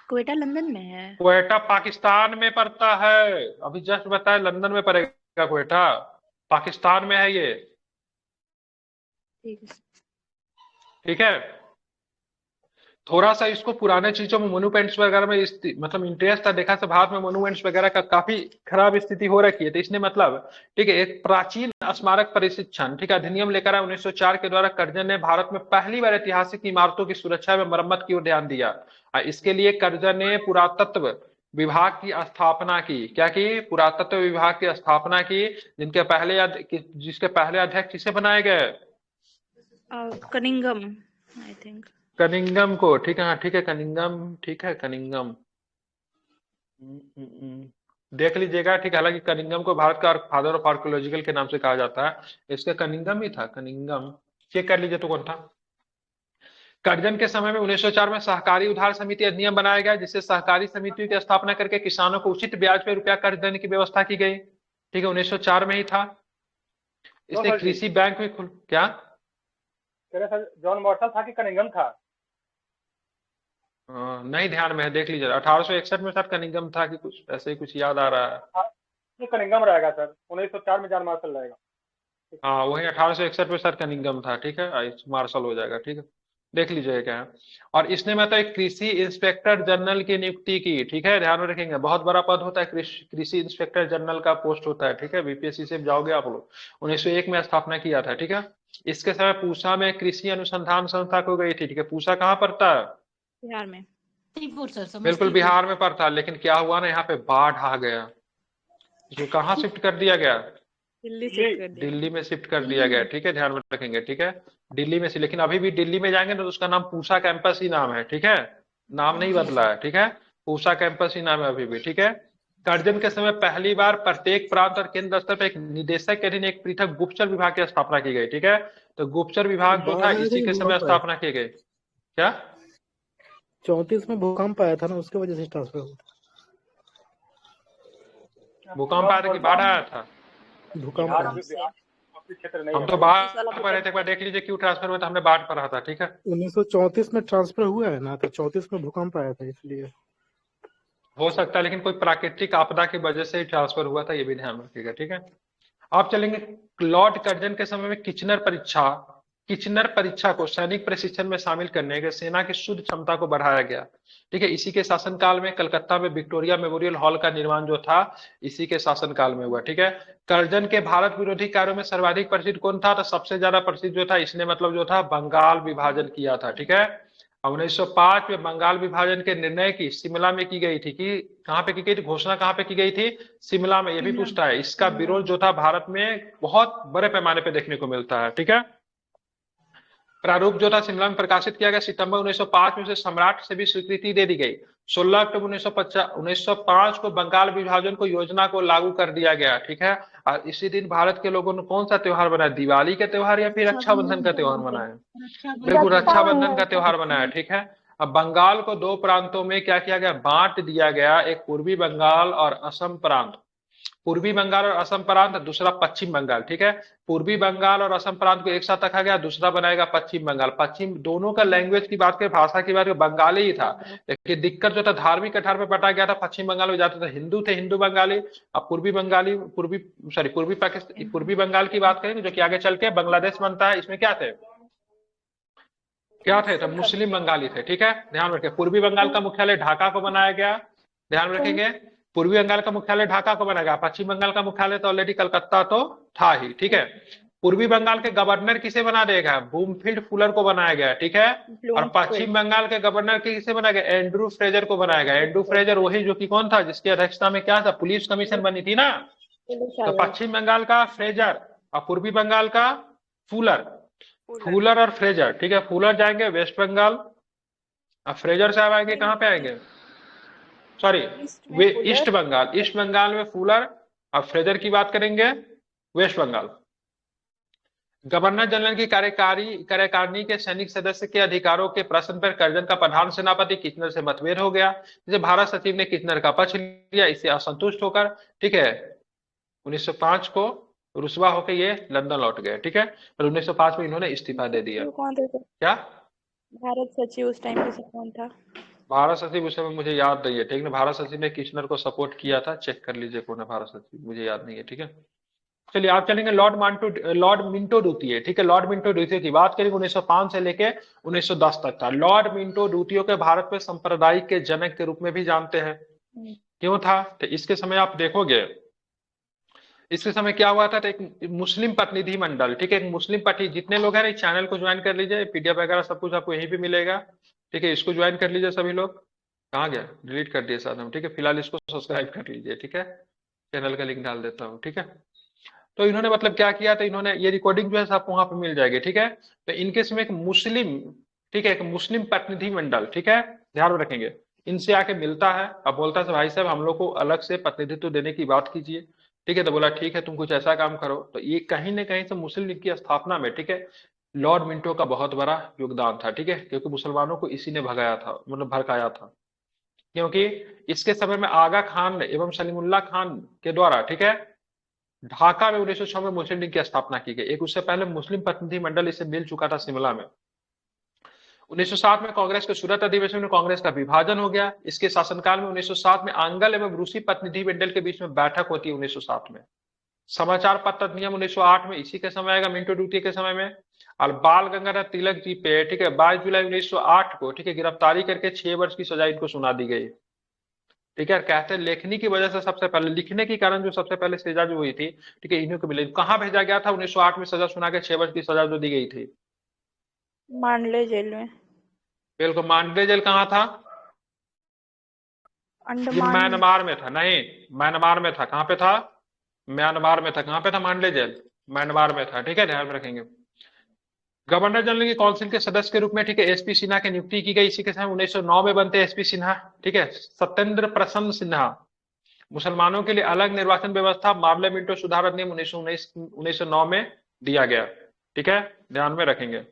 क्वेटा लंदन में है? क्वेटा पाकिस्तान में पड़ता है, अभी जस्ट बताया लंदन में पड़ेगा, क्वेटा पाकिस्तान में है ये, ठीक है। थोड़ा सा इसको पुराने चीजों में, मोन्यूमेंट्स वगैरह में मतलब इंटरेस्ट था, देखा से भारत में मोन्यूमेंट्स वगैरह का काफी खराब स्थिति हो रखी है, तो इसने मतलब, ठीक है, एक प्राचीन स्मारक प्रशिक्षण, ठीक है, अधिनियम लेकर आया 1904 के द्वारा। कर्जन ने भारत में पहली बार ऐतिहासिक इमारतों की सुरक्षा व मरम्मत की ओर ध्यान दिया। इसके लिए कर्जन ने पुरातत्व विभाग की स्थापना की। क्या की? पुरातत्व विभाग की स्थापना की, जिसके पहले अध्यक्ष किसे बनाए गए? कनिंगम, आई थिंक कनिंगम को, ठीक है, हाँ ठीक है, कनिंगम, ठीक है, कनिंगम देख लीजिएगा, ठीक है। हालांकि कनिंगम को भारत का फादर ऑफ आर्कियोलॉजिकल के नाम से कहा जाता है, इसका कनिंगम ही था, कनिंगम, चेक कर लीजिए तो कौन था। कर्जन के समय में 1904 में सहकारी उधार समिति अधिनियम बनाया गया, जिससे सहकारी समितियों की स्थापना करके किसानों को उचित ब्याज पे रुपया कर्ज देने की व्यवस्था की गई, ठीक है, 1904 में ही था। इसने कृषि बैंक भी क्या जॉन मॉर्टल था कि कनिंगम था? नहीं ध्यान में है, देख लीजिए। 1861 में सर कनिंगम था कि कुछ ऐसे ही कुछ याद आ रहा है। ये कनिंगम रहेगा सर, 1904 में जॉन मार्शल रहेगा। हाँ वही 1861 में सर कनिंगम था, ठीक है, मार्शल हो जाएगा, ठीक है। देख लीजिएगा क्या है। और इसने मतलब एक कृषि इंस्पेक्टर जनरल की नियुक्ति की, ठीक है, ध्यान में रखेंगे, बहुत बड़ा पद होता है, कृषि इंस्पेक्टर जनरल का पोस्ट होता है, ठीक है, बीपीएससी से जाओगे आप लोग। 1901 में स्थापना किया था, ठीक है। इसके समय पूसा में कृषि अनुसंधान संस्था को गई थी, ठीक है। पूसा कहाँ पड़ता है? बिहार में। बिल्कुल बिहार में पड़ता है, लेकिन क्या हुआ ना, यहाँ पे बाढ़ आ गया, जो कहाँ शिफ्ट कर दिया गया? दिल्ली शिफ्ट कर दिया। दिल्ली में शिफ्ट कर दिया गया, ठीक है, ध्यान में रखेंगे, ठीक है, दिल्ली में से। लेकिन अभी भी दिल्ली में जाएंगे तो उसका नाम पूसा कैंपस ही नाम है, ठीक है, नाम नहीं बदला है, ठीक है, पूसा कैंपस ही नाम है अभी भी, ठीक है। कर्जन के समय पहली बार प्रत्येक प्रांत और केंद्र स्तर पर एक निदेशक के अधीन एक पृथक गुप्तचर विभाग की स्थापना की गई, ठीक है। तो गुप्तचर विभाग जो था इसी के समय स्थापना की गई। क्या 34 में भूकंप आया था ना, उसके वजह से ट्रांसफर हुआ। भूकंप आया था कि बाढ़ आया था? भूकंप बिहार आया। भी आपकी क्षेत्र नहीं हम है। तो बाढ़ पर रहे थे, एक बार देख लीजिए क्यों ट्रांसफर हुआ था, हमने बाढ़ पर रहा था, ठीक है। 1934 में ट्रांसफर हुआ है ना, तो 34 में भूकंप आया था इसलिए। हो सकता है, लेकिन कोई प्राकृतिक आपदा की वजह से ही ट्रांसफर हुआ था, ये भी ध्यान रखिएगा, ठीक है। आप चलेंगे लॉर्ड कर्जन के समय में किचनर परीक्षा को सैनिक प्रशिक्षण में शामिल करने के सेना की शुद्ध क्षमता को बढ़ाया गया, ठीक है। इसी के शासनकाल में कलकत्ता में विक्टोरिया मेमोरियल हॉल का निर्माण जो था इसी के शासनकाल में हुआ, ठीक है। कर्जन के भारत विरोधी कार्यों में सर्वाधिक प्रसिद्ध कौन था? तो सबसे ज्यादा प्रसिद्ध जो था इसने मतलब जो था बंगाल विभाजन किया था, ठीक है। 1905 में बंगाल विभाजन के निर्णय की शिमला में की गई थी, कि कहां पे की गई थी घोषणा, कहां पे की गई थी? शिमला में। ये भी पूछता है, इसका विरोध जो था भारत में बहुत बड़े पैमाने पे देखने को मिलता है, ठीक है। प्रारूप जो था शिमला में प्रकाशित किया गया, सितंबर 1905 में उसे सम्राट से भी स्वीकृति दे दी गई। 16 अक्टूबर 1905 को बंगाल विभाजन को योजना को लागू कर दिया गया, ठीक है। और इसी दिन भारत के लोगों ने कौन सा त्योहार बनाया? दिवाली का त्योहार या फिर रक्षाबंधन का त्योहार मनाया? बिल्कुल रक्षाबंधन का त्योहार मनाया, ठीक है। अब बंगाल को दो प्रांतों में क्या किया गया? बांट दिया गया, एक पूर्वी बंगाल और असम प्रांत, पूर्वी बंगाल और असम प्रांत, दूसरा पश्चिम बंगाल, ठीक है। पूर्वी बंगाल और असम प्रांत को एक साथ रखा गया, दूसरा बनाएगा पश्चिम बंगाल। पश्चिम दोनों का लैंग्वेज की बात करें, भाषा की बात करें, बंगाली ही था, लेकिन दिक्कत जो था धार्मिक कठार में बटा गया था। पश्चिम बंगाल में जाते थे हिंदू, थे हिंदू बंगाली। अब पूर्वी पाकिस्तान पूर्वी बंगाल की बात करेंगे जो कि आगे चल के बांग्लादेश बनता है, इसमें क्या थे? तो मुस्लिम बंगाली थे, ठीक है, ध्यान रखें। पूर्वी बंगाल का मुख्यालय ढाका को बनाया गया, ध्यान रखेंगे, पूर्वी बंगाल का मुख्यालय ढाका को बनाया गया। पश्चिम बंगाल का मुख्यालय तो ऑलरेडी कलकत्ता तो था ही, ठीक है। पूर्वी बंगाल के गवर्नर किसे बना देगा? बूमफील्ड फुलर को बनाया गया, ठीक है। और पश्चिम बंगाल के गवर्नर किसे बनाया गया? एंड्रू फ्रेजर को बनाया गया। एंड्रू फ्रेजर वही जो कि कौन था, जिसकी अध्यक्षता में क्या था? पुलिस कमीशन बनी थी ना। तो पश्चिम बंगाल का फ्रेजर और पूर्वी बंगाल का फुलर और फ्रेजर, ठीक है। फुलर जाएंगे वेस्ट बंगाल और फ्रेजर साहब आएंगे कहाँ पे आएंगे? सॉरी, वे ईस्ट बंगाल में फुलर और फ्रेजर की बात करेंगे वेस्ट बंगाल। गवर्नर जनरल की कार्यकारिणी के सैनिक सदस्य के अधिकारों के प्रश्न पर कर्जन का प्रधान सेनापति किचनर से मतभेद हो गया, जिसे भारत सचिव ने किचनर का पक्ष लिया। इससे असंतुष्ट होकर, ठीक है, 1905 को रुसवा होकर ये लंदन लौट गए, ठीक है। और 1905 में इन्होंने इस्तीफा दे दिया। कौन थे? क्या भारत सचिव उस टाइम पे कौन था? भारत सचिव उस समय मुझे याद नहीं है, ठीक है। भारत सचिव ने किचनर को सपोर्ट किया था, चेक कर लीजिए कौन है भारत सचिव, मुझे याद नहीं है, ठीक है। चलिए आप चलेंगे लॉर्ड मिंटो द्वितीय, ठीक है। लॉर्ड मिंटो द्वितीय की बात करेंगे, 1905 से लेके 1910 तक था। लॉर्ड मिंटो द्वितीय के भारत में सांप्रदायिक के जनक के रूप में भी जानते हैं। क्यों था? तो इसके समय आप देखोगे, इसके समय क्या हुआ था, तो एक मुस्लिम प्रतिनिधि मंडल, ठीक है, एक मुस्लिम जितने लोग हैं इस चैनल को ज्वाइन कर लीजिए, पीडीएफ वगैरह सब कुछ आपको यहीं पे मिलेगा, ठीक है। इसको ज्वाइन कर लीजिए सभी लोग। कहाँ गया? डिलीट कर दिए साथ में, ठीक है। फिलहाल इसको सब्सक्राइब कर लीजिए, ठीक है, चैनल का लिंक डाल देता हूँ, ठीक है। तो इन्होंने मतलब क्या किया, तो इन्होंने ये रिकॉर्डिंग जो है आपको वहां पर मिल जाएगी, ठीक है। तो इनके समय एक मुस्लिम, ठीक है, एक मुस्लिम प्रतिनिधि मंडल, ठीक है, ध्यान में रखेंगे, इनसे आके मिलता है। अब बोलता है भाई साहब हम लोग को अलग से प्रतिनिधित्व देने की बात कीजिए, ठीक है। तो बोला ठीक है तुम कुछ ऐसा काम करो। तो ये कहीं ना कहीं से मुस्लिम लीग की स्थापना में, ठीक है, लॉर्ड मिंटो का बहुत बड़ा योगदान था, ठीक है, क्योंकि मुसलमानों को इसी ने भगाया था, मतलब भड़काया था। क्योंकि इसके समय में आगा खान एवं सलीमुल्लाह खान के द्वारा, ठीक है, ढाका में 1906 में मुस्लिम लीग की स्थापना की गई। एक उससे पहले मुस्लिम प्रतिनिधि मंडल इसे मिल चुका था शिमला में। 1907 में कांग्रेस के सूरत अधिवेशन में कांग्रेस का विभाजन हो गया। इसके शासनकाल में 1907 में आंग्ल एवं रूसी प्रतिनिधि मंडल के बीच में बैठक होती है 1907 में। समाचार पत्र अधिनियम 1908 में इसी के समय आएगा, मिंटो द्वितीय के समय में। और बाल गंगाधर तिलक जी पे, ठीक है, 22 जुलाई 1908 को, ठीक है, गिरफ्तारी करके 6 वर्ष की सजा इनको सुना दी गई। ठीक है, कहते हैं लेखनी की वजह से सबसे पहले, लिखने के कारण जो सबसे पहले सजा जो हुई थी, ठीक है, इन्हीं को मिली। कहाँ भेजा गया था 1908 में सजा सुना के 6 वर्ष की सजा जो दी गई थी? मांडले जेल में। बिल्कुल, मांडले जेल कहाँ था? ये अंडमान। म्यांमार में था। नहीं, म्यांमार में था। कहाँ पे था? म्यांमार में था। कहाँ पे था मांडले जेल? म्यांमार में था। ठीक है, ध्यान में रखेंगे। गवर्नर जनरल की काउंसिल के सदस्य के रूप में, ठीक है, एसपी सिन्हा की नियुक्ति की गई। इसी के समय 1909 में बनते एसपी सिन्हा। ठीक है, सत्येंद्र प्रसन्न सिन्हा। मुसलमानों के लिए अलग निर्वाचन व्यवस्था, मामले मिंटो सुधार अधिनियम 1909 में दिया गया। ठीक है, ध्यान में रखेंगे।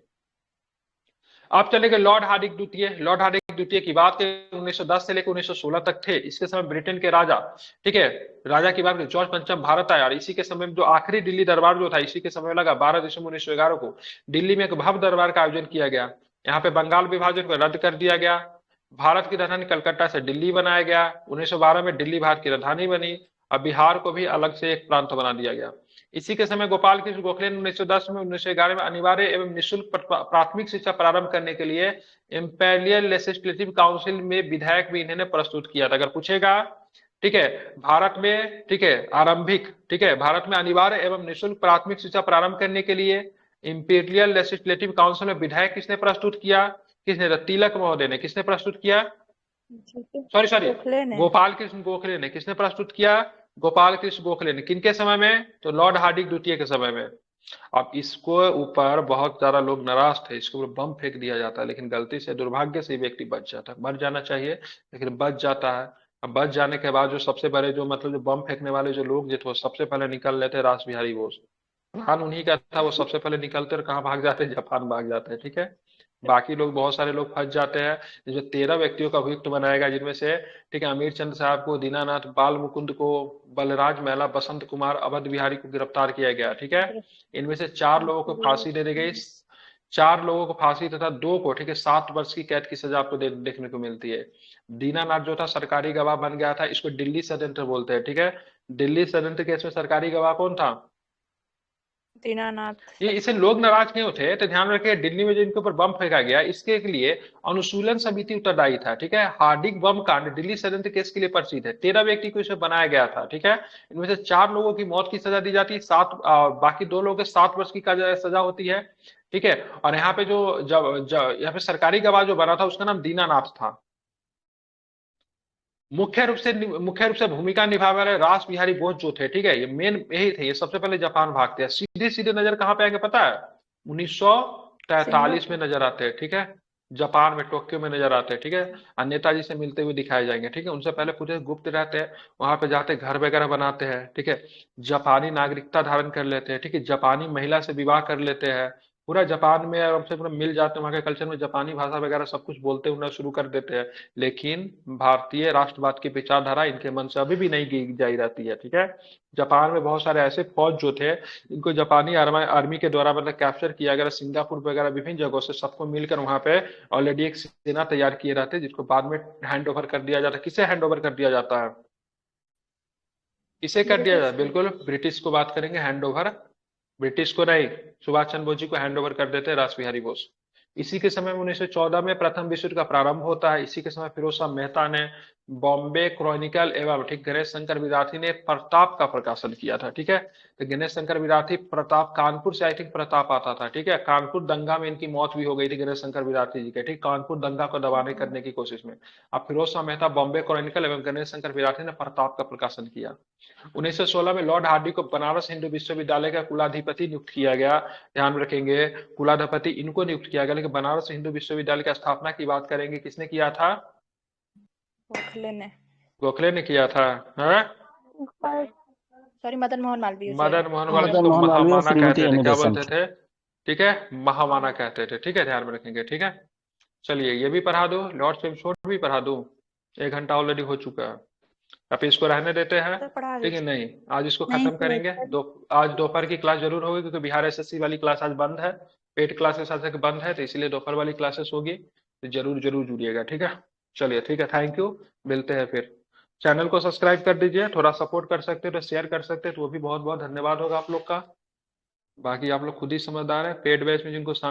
अब चलेंगे लॉर्ड हार्डिंग द्वितीय। लॉर्ड हार्डिंग द्वितीय की बात करें, 1910 से लेकर 1916 तक थे। इसके समय ब्रिटेन के राजा, ठीक है, राजा की बात करें, जॉर्ज पंचम भारत आया। और इसी के समय में जो आखिरी दिल्ली दरबार जो था, इसी के समय लगा 12 दिसंबर 1911 को दिल्ली में एक भव्य दरबार का आयोजन किया गया। यहाँ पे बंगाल विभाजन को रद्द कर दिया गया। भारत की राजधानी कलकत्ता से दिल्ली बनाया गया। 1912 में दिल्ली भारत की राजधानी बनी और बिहार को भी अलग से एक प्रांत बना दिया गया। इसी के समय गोपाल कृष्ण गोखले ने 1910 में 1911 में अनिवार्य एवं निःशुल्क प्राथमिक शिक्षा प्रारंभ करने के लिए इंपीरियल लेजिस्लेटिव काउंसिल में विधेयक भी इन्होंने प्रस्तुत किया था। अगर पूछेगा, ठीक है, भारत में, ठीक है, आरंभिक, ठीक है, भारत में अनिवार्य एवं निःशुल्क प्राथमिक शिक्षा प्रारंभ करने के लिए इंपीरियल लेजिस्लेटिव काउंसिल में विधेयक किसने प्रस्तुत किया? किसने? तिलक महोदय ने। किसने प्रस्तुत किया? सॉरी, गोपाल कृष्ण गोखले ने। किसने प्रस्तुत किया? गोपाल कृष्ण गोखले ने। किनके समय में? तो लॉर्ड हार्डिंग द्वितीय के समय में। अब इसको ऊपर बहुत ज्यादा लोग नाराज थे, इसके ऊपर बम फेंक दिया जाता है, लेकिन गलती से, दुर्भाग्य से व्यक्ति बच जाता है। मर जाना चाहिए लेकिन बच जाता है। अब बच जाने के बाद जो सबसे बड़े जो मतलब जो बम फेंकने वाले जो लोग जो थे, सबसे पहले निकल लेते रास बिहारी बोस। प्लान उन्हीं का था, वो सबसे पहले निकलते और कहाँ भाग जाते? जापान भाग जाते हैं। ठीक है, बाकी लोग, बहुत सारे लोग फंस जाते हैं। जो 13 व्यक्तियों का अभियुक्त बनाएगा, जिनमें से, ठीक है, अमीर चंद साहब को, दीनानाथ, बाल मुकुंद को, बलराज महला, बसंत कुमार, अवध बिहारी को गिरफ्तार किया गया। ठीक है, इनमें से 4 लोगों को फांसी दे दी गई। 4 लोगों को फांसी तथा 2 को, ठीक है, 7 वर्ष की कैद की सजा आपको देखने को मिलती है। दीनानाथ जो था सरकारी गवाह बन गया था। इसको दिल्ली षड्यंत्र बोलते हैं। ठीक है, दिल्ली षड्यंत्र केस में सरकारी गवाह कौन था? दीनानाथ। ये इसे लोग नाराज क्यों थे? तो ध्यान रखिए, दिल्ली में जो इनके ऊपर बम फेंका गया, इसके लिए अनुशूलन समिति उत्तरदायी था। ठीक है, हार्दिक बम कांड दिल्ली षड्यंत्र केस के लिए प्रसिद्ध है। 13 व्यक्ति को इसे बनाया गया था। ठीक है, इनमें से 4 लोगों की मौत की सजा दी जाती है, बाकी 2 लोगों के 7 वर्ष की सजा होती है। ठीक है, और यहाँ पे जो यहाँ पे सरकारी गवाह जो बना था, उसका नाम दीनानाथ था। मुख्य रूप से भूमिका निभाने वाले रास बिहारी बोस जो थे, ठीक है, ये मेन यही थे। ये सबसे पहले जापान भागते हैं। सीधे सीधे नजर कहाँ पे आएंगे पता है? 1943 में नजर आते हैं। ठीक है, जापान में, टोक्यो में नजर आते हैं। ठीक है, और नेताजी से मिलते हुए दिखाए जाएंगे। ठीक है, उनसे पहले पूरे गुप्त रहते हैं, वहां पे जाते घर वगैरह बनाते हैं। ठीक है, जापानी नागरिकता धारण कर लेते हैं। ठीक है, जापानी महिला से विवाह कर लेते हैं। पूरा जापान में आराम से पूरा मिल जाते हैं, वहाँ के कल्चर में जापानी भाषा वगैरह सब कुछ बोलते उड़ना शुरू कर देते हैं। लेकिन भारतीय राष्ट्रवाद की विचारधारा इनके मन से अभी भी नहीं जाई रहती है। ठीक है, जापान में बहुत सारे ऐसे फौज जो थे, इनको जापानी आर्मी के द्वारा मतलब कैप्चर किया गया। सिंगापुर वगैरह विभिन्न जगहों से सबको मिलकर वहां पे ऑलरेडी एक सेना तैयार किए रहते, जिसको बाद में हैंड ओवर कर दिया जाता है। किसे हैंड ओवर कर दिया जाता है? किसे कर दिया जाता है? बिल्कुल ब्रिटिश को बात करेंगे। हैंड ओवर ब्रिटिश को नहीं, सुभाष चंद्र बोस जी को हैंड ओवर कर देते हैं रास बिहारी बोस। इसी के समय में 1914 में प्रथम विश्व युद्ध का प्रारंभ होता है। इसी के समय फिरोज शाह मेहता ने बॉम्बे क्रॉनिकल एवं, ठीक, गणेश शंकर विद्यार्थी ने प्रताप का प्रकाशन किया था। ठीक है, तो गणेश शंकर विद्यार्थी प्रताप, कानपुर से आई थिंक प्रताप आता था। ठीक है, कानपुर दंगा में इनकी मौत भी हो गई थी गणेश शंकर विद्यार्थी जी के। ठीक, कानपुर दंगा को दबाने करने की कोशिश में। अब फिरोज शाह मेहता, बॉम्बे क्रॉनिकल एवं गणेश शंकर विद्यार्थी ने प्रताप का प्रकाशन किया। 1916 में लॉर्ड हार्डी को बनारस हिंदू विश्वविद्यालय का कुलाधिपति नियुक्त किया गया। ध्यान रखेंगे, कुलाधिपति इनको नियुक्त किया गया, लेकिन बनारस हिंदू विश्वविद्यालय की स्थापना की बात करेंगे, किसने किया था? गोखले ने किया था। सॉरी, मदन मोहन मालवीय। मदन मोहन मालवीय को महामाना कहते थे। क्या बोलते थे? ठीक है, महामाना कहते थे। ठीक है, ध्यान में रखेंगे। ठीक है, चलिए ये भी पढ़ा दो, लॉर्ड चैम्सफोर्ड भी पढ़ा दो। 1 घंटा ऑलरेडी हो चुका है, अब इसको रहने देते हैं। ठीक है, नहीं आज इसको खत्म करेंगे। आज दोपहर की क्लास जरूर होगी, क्योंकि बिहार एसएससी वाली क्लास आज बंद है, पेड क्लासेस आज तक बंद है, तो इसलिए दोपहर वाली क्लासेस होगी, तो जरूर जुड़िएगा। ठीक है, चलिए ठीक है, थैंक यू, मिलते हैं फिर। चैनल को सब्सक्राइब कर दीजिए, थोड़ा सपोर्ट कर सकते हो तो शेयर कर सकते हो तो वो भी बहुत बहुत धन्यवाद होगा आप लोग का। बाकी आप लोग खुद ही समझदार है, पेड बैच में जिनको